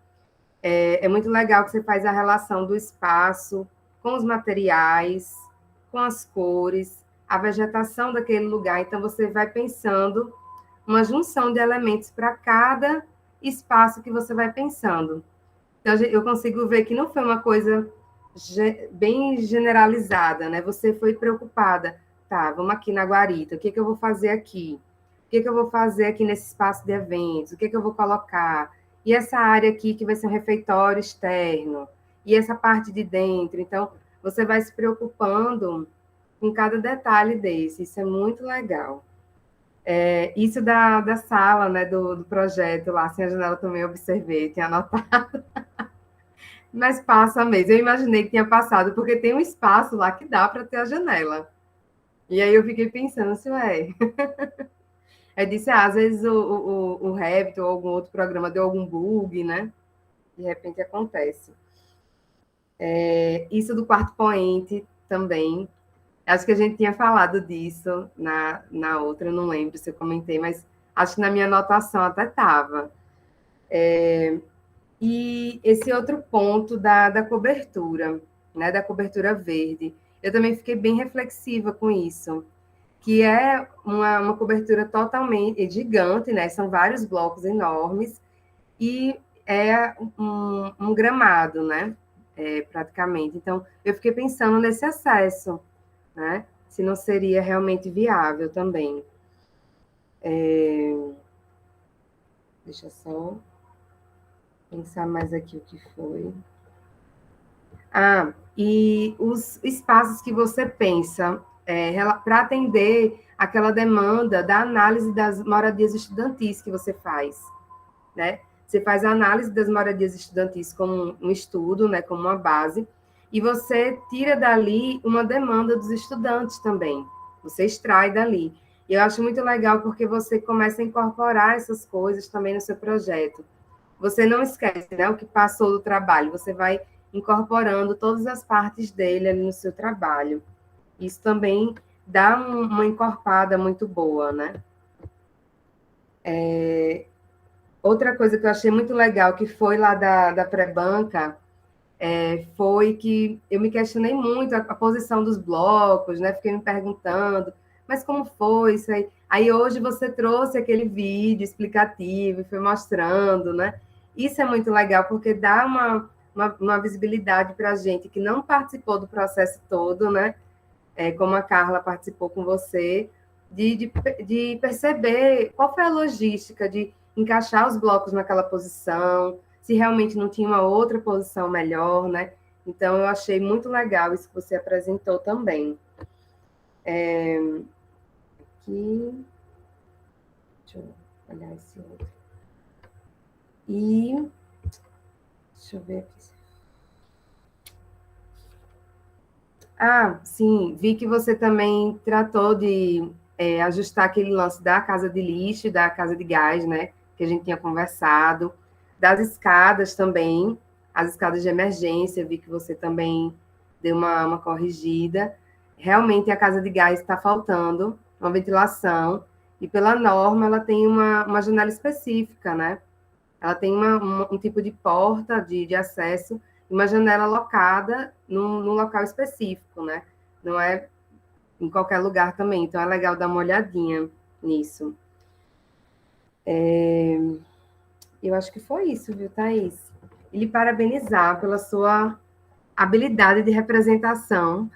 É muito legal que você faz a relação do espaço com os materiais, com as cores, a vegetação daquele lugar. Então, você vai pensando uma junção de elementos para cada espaço que você vai pensando. Então, eu consigo ver que não foi uma coisa bem generalizada, né? Você foi preocupada. Tá, vamos aqui na guarita. O que eu vou fazer aqui? O que eu vou fazer aqui nesse espaço de eventos? O que eu vou colocar? E essa área aqui que vai ser um refeitório externo? E essa parte de dentro? Então, você vai se preocupando com cada detalhe desse. Isso é muito legal. Isso da sala, né, do projeto lá, assim, a janela também observei, tinha anotado. Mas passa mesmo. Eu imaginei que tinha passado, porque tem um espaço lá que dá para ter a janela. E aí eu fiquei pensando, assim, Eu disse, às vezes o Revit ou algum outro programa deu algum bug, né? De repente acontece. Isso do quarto poente também. Acho que a gente tinha falado disso na outra, eu não lembro se eu comentei, mas acho que na minha anotação até estava. E esse outro ponto da cobertura, né? Da cobertura verde. Eu também fiquei bem reflexiva com isso. que é uma cobertura totalmente gigante, né? São vários blocos enormes, e é um gramado, né? Praticamente. Então, eu fiquei pensando nesse acesso, né? Se não seria realmente viável também. Deixa eu só pensar mais aqui o que foi. E os espaços que você pensa para atender aquela demanda da análise das moradias estudantis que você faz, né? Você faz a análise das moradias estudantis como um estudo, né, como uma base, e você tira dali uma demanda dos estudantes também. Você extrai dali. E eu acho muito legal porque você começa a incorporar essas coisas também no seu projeto. Você não esquece, né, o que passou do trabalho, você vai incorporando todas as partes dele ali no seu trabalho. Isso também dá uma encorpada muito boa, né? Outra coisa que eu achei muito legal, que foi lá da pré-banca, foi que eu me questionei muito a posição dos blocos, né? Fiquei me perguntando, mas como foi isso aí? Aí hoje você trouxe aquele vídeo explicativo, foi mostrando, né? Isso é muito legal, porque dá uma visibilidade para a gente que não participou do processo todo, né? Como a Carla participou com você, de perceber qual foi a logística de encaixar os blocos naquela posição, se realmente não tinha uma outra posição melhor, né? Então, eu achei muito legal isso que você apresentou também. Aqui. Deixa eu olhar esse outro. E. Deixa eu ver aqui. Sim, vi que você também tratou de ajustar aquele lance da casa de lixo, da casa de gás, né? Que a gente tinha conversado, das escadas também, as escadas de emergência, vi que você também deu uma corrigida. Realmente a casa de gás está faltando uma ventilação, e pela norma ela tem uma janela específica, né? Ela tem um tipo de porta de acesso, uma janela alocada num local específico, né? Não é em qualquer lugar também, então é legal dar uma olhadinha nisso. Eu acho que foi isso, viu, Thaís? E lhe parabenizar pela sua habilidade de representação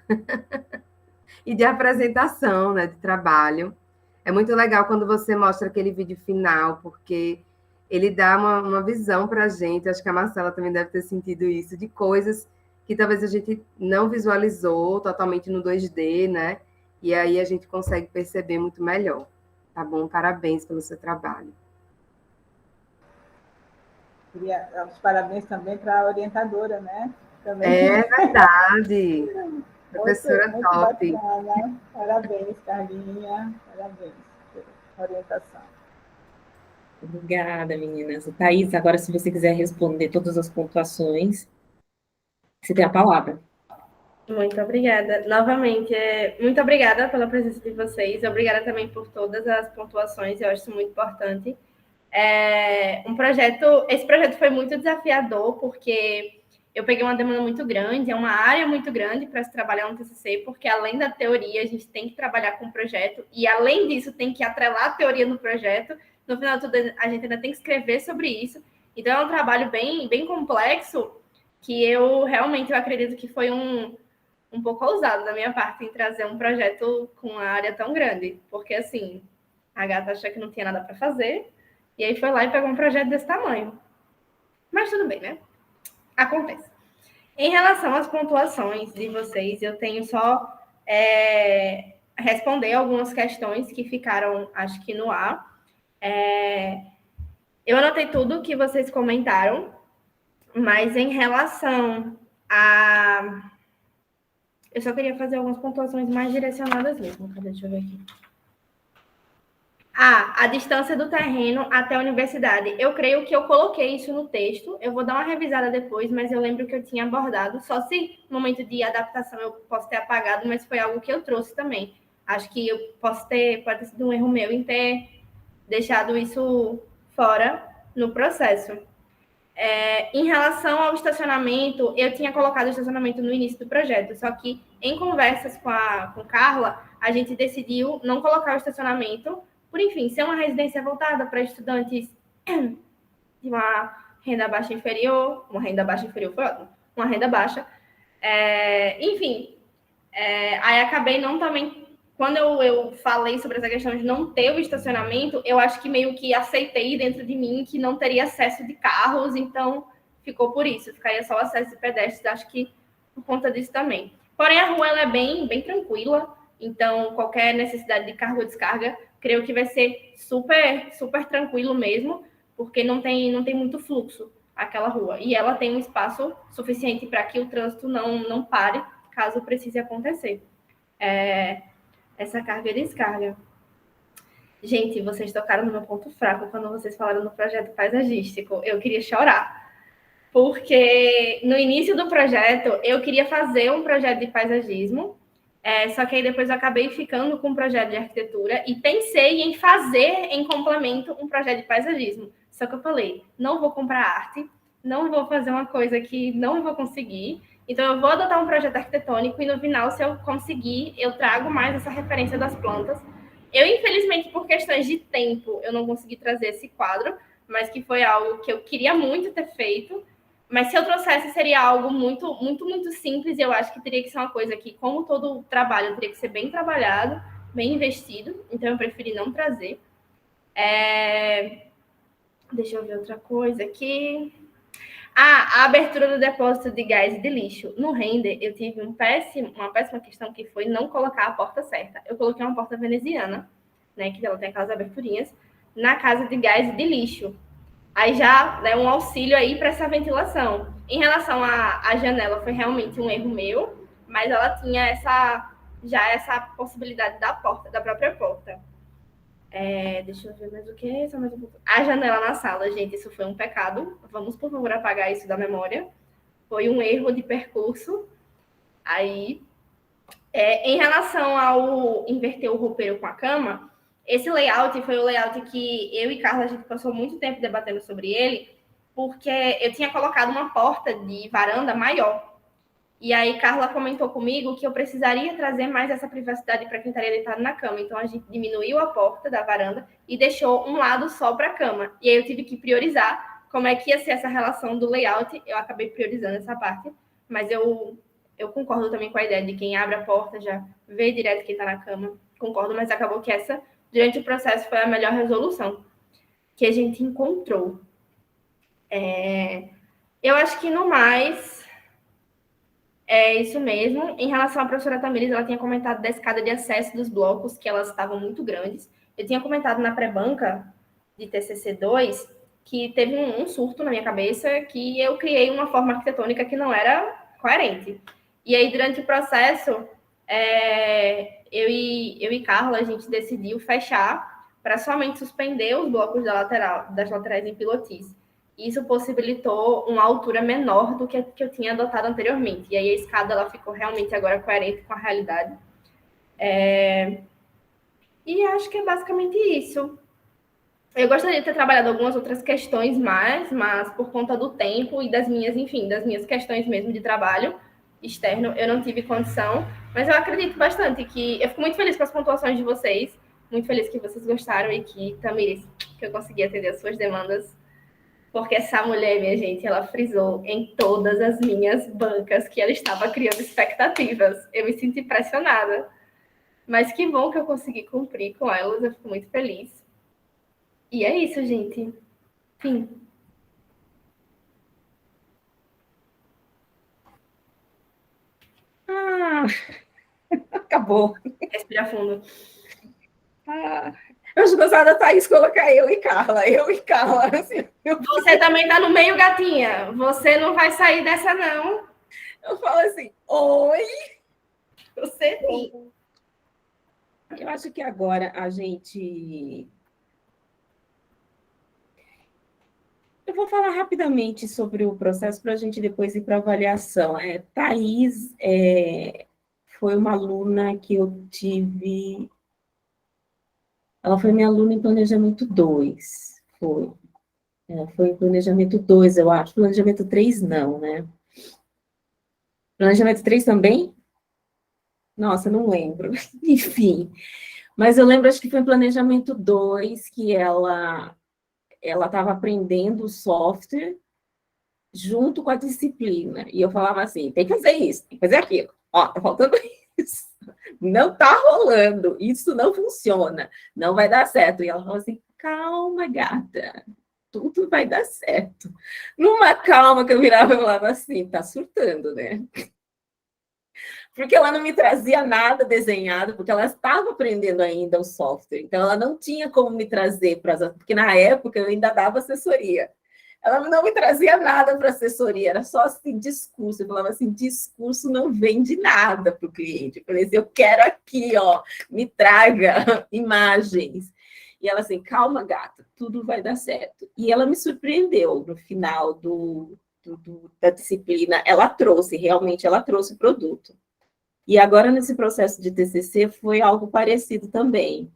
e de apresentação, né, de trabalho. É muito legal quando você mostra aquele vídeo final, porque ele dá uma visão para a gente, acho que a Marcela também deve ter sentido isso, de coisas que talvez a gente não visualizou totalmente no 2D, né? E aí a gente consegue perceber muito melhor. Tá bom? Parabéns pelo seu trabalho. Queria dar os parabéns também para a orientadora, né? Também. É verdade. Professora muito top. Bacana. Parabéns, Carlinha. Parabéns pela orientação. Obrigada, meninas. Thaís, agora, se você quiser responder todas as pontuações, você tem a palavra. Muito obrigada. Novamente, muito obrigada pela presença de vocês. Obrigada também por todas as pontuações. Eu acho isso muito importante. Esse projeto foi muito desafiador, porque eu peguei uma demanda muito grande, é uma área muito grande para se trabalhar no TCC, porque além da teoria, a gente tem que trabalhar com o projeto, e além disso, tem que atrelar a teoria no projeto. No final de tudo, a gente ainda tem que escrever sobre isso. Então, é um trabalho bem, bem complexo, que eu acredito que foi um pouco ousado da minha parte em trazer um projeto com uma área tão grande, porque, assim, a gata achou que não tinha nada para fazer, e aí foi lá e pegou um projeto desse tamanho. Mas tudo bem, né? Acontece. Em relação às pontuações de vocês, eu tenho só responder algumas questões que ficaram, acho que no ar. Eu anotei tudo que vocês comentaram, mas em relação a... Eu só queria fazer algumas pontuações mais direcionadas mesmo. Deixa eu ver aqui. A distância do terreno até a universidade. Eu creio que eu coloquei isso no texto. Eu vou dar uma revisada depois, mas eu lembro que eu tinha abordado. Só se no momento de adaptação eu posso ter apagado, mas foi algo que eu trouxe também. Acho que eu pode ter sido um erro meu em ter deixado isso fora no processo. Em relação ao estacionamento, eu tinha colocado o estacionamento no início do projeto, só que em conversas com Carla, a gente decidiu não colocar o estacionamento, por, enfim, ser uma residência voltada para estudantes de uma renda baixa inferior, uma renda baixa inferior foi ótimo, uma renda baixa, enfim, aí acabei não também, quando eu falei sobre essa questão de não ter o estacionamento, eu acho que meio que aceitei dentro de mim que não teria acesso de carros, então ficou por isso, ficaria só o acesso de pedestres, acho que por conta disso também. Porém, a rua ela é bem tranquila, então qualquer necessidade de carga ou descarga, creio que vai ser super tranquilo mesmo, porque não tem muito fluxo aquela rua. E ela tem um espaço suficiente para que o trânsito não pare, caso precise acontecer. Essa carga e descarga. Gente, vocês tocaram no meu ponto fraco quando vocês falaram no projeto paisagístico. Eu queria chorar. Porque no início do projeto, eu queria fazer um projeto de paisagismo, só que aí depois eu acabei ficando com um projeto de arquitetura e pensei em fazer, em complemento, um projeto de paisagismo. Só que eu falei, não vou comprar arte, não vou fazer uma coisa que não vou conseguir, então eu vou adotar um projeto arquitetônico e no final, se eu conseguir, eu trago mais essa referência das plantas. Eu, infelizmente, por questões de tempo, eu não consegui trazer esse quadro, mas que foi algo que eu queria muito ter feito. Mas se eu trouxesse, seria algo muito simples, e eu acho que teria que ser uma coisa que, como todo trabalho, teria que ser bem trabalhado, bem investido, então eu preferi não trazer. Deixa eu ver outra coisa aqui. A abertura do depósito de gás e de lixo. No render, eu tive uma péssima questão, que foi não colocar a porta certa. Eu coloquei uma porta veneziana, né, que ela tem aquelas aberturinhas, na casa de gás e de lixo. Aí já um auxílio aí para essa ventilação. Em relação à janela, foi realmente um erro meu, mas ela tinha essa possibilidade da própria porta. Deixa eu ver mais o que. A janela na sala, gente, isso foi um pecado. Vamos, por favor, apagar isso da memória. Foi um erro de percurso. Aí, em relação ao inverter o roupeiro com a cama, esse layout foi o layout que eu e Carla, a gente passou muito tempo debatendo sobre ele, porque eu tinha colocado uma porta de varanda maior. E aí Carla comentou comigo que eu precisaria trazer mais essa privacidade para quem estaria deitado na cama. Então a gente diminuiu a porta da varanda e deixou um lado só para a cama. E aí eu tive que priorizar como é que ia ser essa relação do layout. Eu acabei priorizando essa parte, mas eu concordo também com a ideia de quem abre a porta já vê direto quem está na cama. Concordo, mas acabou que essa, durante o processo, foi a melhor resolução que a gente encontrou. Eu acho que no mais é isso mesmo. Em relação à professora Tamires, ela tinha comentado da escada de acesso dos blocos, que elas estavam muito grandes. Eu tinha comentado na pré-banca de TCC2 que teve um surto na minha cabeça, que eu criei uma forma arquitetônica que não era coerente. E aí, durante o processo, eu e Carla, a gente decidiu fechar para somente suspender os blocos das laterais em pilotis. Isso possibilitou uma altura menor do que eu tinha adotado anteriormente. E aí a escada ela ficou realmente agora coerente com a realidade. E acho que é basicamente isso. Eu gostaria de ter trabalhado algumas outras questões mais, mas por conta do tempo e das minhas questões mesmo de trabalho externo, eu não tive condição. Mas eu acredito bastante que... Eu fico muito feliz com as pontuações de vocês, muito feliz que vocês gostaram e que, Tamires, que eu consegui atender as suas demandas. Porque essa mulher, minha gente, ela frisou em todas as minhas bancas que ela estava criando expectativas. Eu me sinto impressionada. Mas que bom que eu consegui cumprir com elas, eu fico muito feliz. E é isso, gente. Fim. Acabou. Respira fundo. Eu acho gostado da Thaís colocar eu e Carla. Assim, Você também tá no meio, gatinha. Você não vai sair dessa, não. Eu falo assim, oi. Você sim. Eu acho que agora a gente... Eu vou falar rapidamente sobre o processo para a gente depois ir para a avaliação. Thaís foi uma aluna que eu tive... Ela foi minha aluna em Planejamento 2. Foi em Planejamento 2, eu acho. Planejamento 3, não, né? Planejamento 3 também? Nossa, não lembro. Enfim. Mas eu lembro, acho que foi em Planejamento 2 que ela estava aprendendo o software junto com a disciplina. E eu falava assim, tem que fazer isso, tem que fazer aquilo. Ó, tá faltando isso. Não tá rolando, isso não funciona, não vai dar certo. E ela falou assim, calma, gata, tudo vai dar certo. Numa calma que eu virava e falava assim, tá surtando, né? Porque ela não me trazia nada desenhado, porque ela estava aprendendo ainda o software. Então, ela não tinha como me trazer para... Porque na época eu ainda dava assessoria. Ela não me trazia nada para assessoria, era só assim, discurso. Eu falava assim, discurso não vende nada para o cliente. Eu falei assim, eu quero aqui, ó, me traga imagens. E ela assim, calma, gata, tudo vai dar certo. E ela me surpreendeu no final da disciplina. Realmente, ela trouxe o produto. E agora, nesse processo de TCC, foi algo parecido também.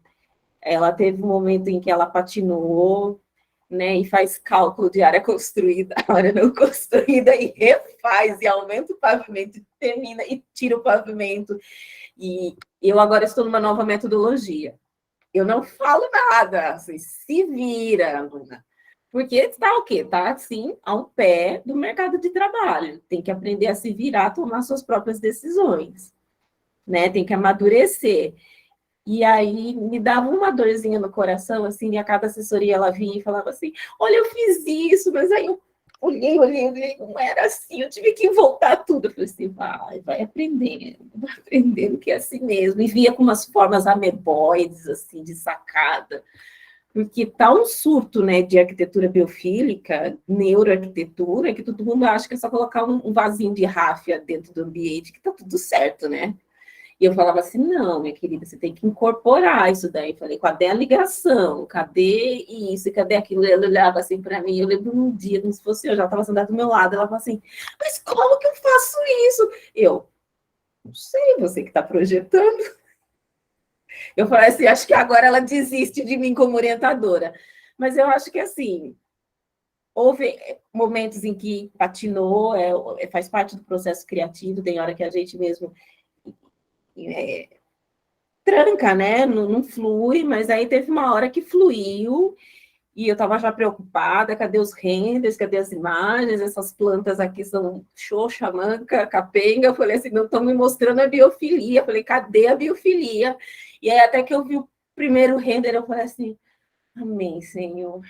Ela teve um momento em que ela patinou, né, e faz cálculo de área construída, área não construída, e refaz, e aumenta o pavimento, e termina, e tira o pavimento. E eu agora estou numa nova metodologia. Eu não falo nada, assim, se vira, Luna. Porque está o quê? Está, assim, ao pé do mercado de trabalho. Tem que aprender a se virar, tomar suas próprias decisões, né? Tem que amadurecer. E aí me dava uma dorzinha no coração, assim, e a cada assessoria ela vinha e falava assim, olha, eu fiz isso, mas aí eu olhei, não era assim, eu tive que voltar tudo. Eu falei assim, vai aprendendo que é assim mesmo. E via com umas formas ameboides, assim, de sacada. Porque tá um surto, né, de arquitetura biofílica, neuroarquitetura, que todo mundo acha que é só colocar um vasinho de ráfia dentro do ambiente, que tá tudo certo, né? E eu falava assim, não, minha querida, você tem que incorporar isso daí. Eu falei, cadê a ligação? Cadê isso? Cadê aquilo? Ela olhava assim para mim, eu lembro um dia, como se fosse eu, já estava sentada do meu lado, ela falou assim, mas como que eu faço isso? Eu, não sei, você que está projetando. Eu falei assim, acho que agora ela desiste de mim como orientadora. Mas eu acho que, assim, houve momentos em que patinou, faz parte do processo criativo, tem hora que a gente mesmo tranca, né? Não, não flui, mas aí teve uma hora que fluiu e eu estava já preocupada, cadê os renders, cadê as imagens, essas plantas aqui são xoxa, manca, capenga, eu falei assim, não estão me mostrando a biofilia, eu falei, cadê a biofilia? E aí até que eu vi o primeiro render, eu falei assim, amém, Senhor.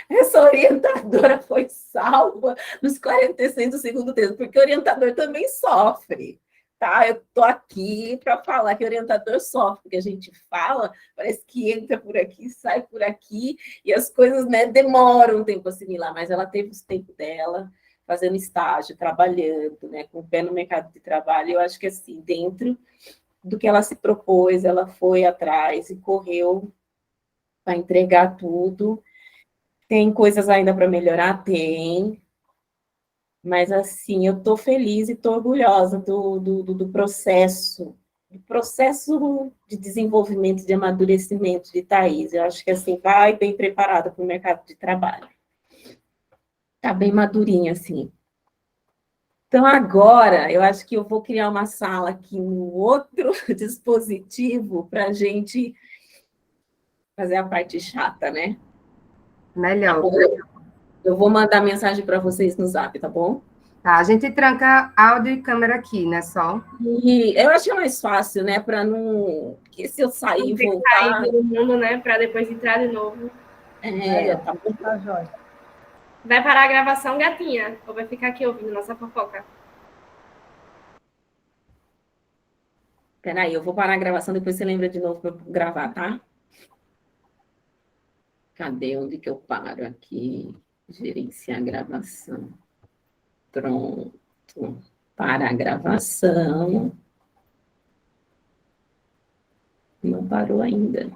Essa orientadora foi salva nos 46 do segundo tempo, porque o orientador também sofre, tá? Eu tô aqui para falar que o orientador sofre, porque a gente fala, parece que entra por aqui, sai por aqui, e as coisas, né, demoram um tempo a assimilar, mas ela teve os tempos dela, fazendo estágio, trabalhando, né, com o pé no mercado de trabalho. Eu acho que, assim, dentro do que ela se propôs, ela foi atrás e correu para entregar tudo. Tem coisas ainda para melhorar? Tem, mas assim, eu estou feliz e estou orgulhosa do processo de desenvolvimento, de amadurecimento de Thaís. Eu acho que assim, vai bem preparada para o mercado de trabalho. Está bem madurinha, assim. Então, agora, eu acho que eu vou criar uma sala aqui no outro dispositivo para a gente fazer a parte chata, né? Melhor. Eu vou mandar mensagem para vocês no Zap, tá bom? Tá, a gente tranca áudio e câmera aqui, né, só? E eu acho mais fácil, né? Para não. Que se eu sair e voltar. Sair do mundo, né? Para depois entrar de novo. Tá bom. Tá, jóia. Vai parar a gravação, gatinha? Ou vai ficar aqui ouvindo nossa fofoca? Peraí, eu vou parar a gravação, depois você lembra de novo para gravar, tá? Cadê onde que eu paro aqui? Gerenciar a gravação. Pronto. Para a gravação. Não parou ainda.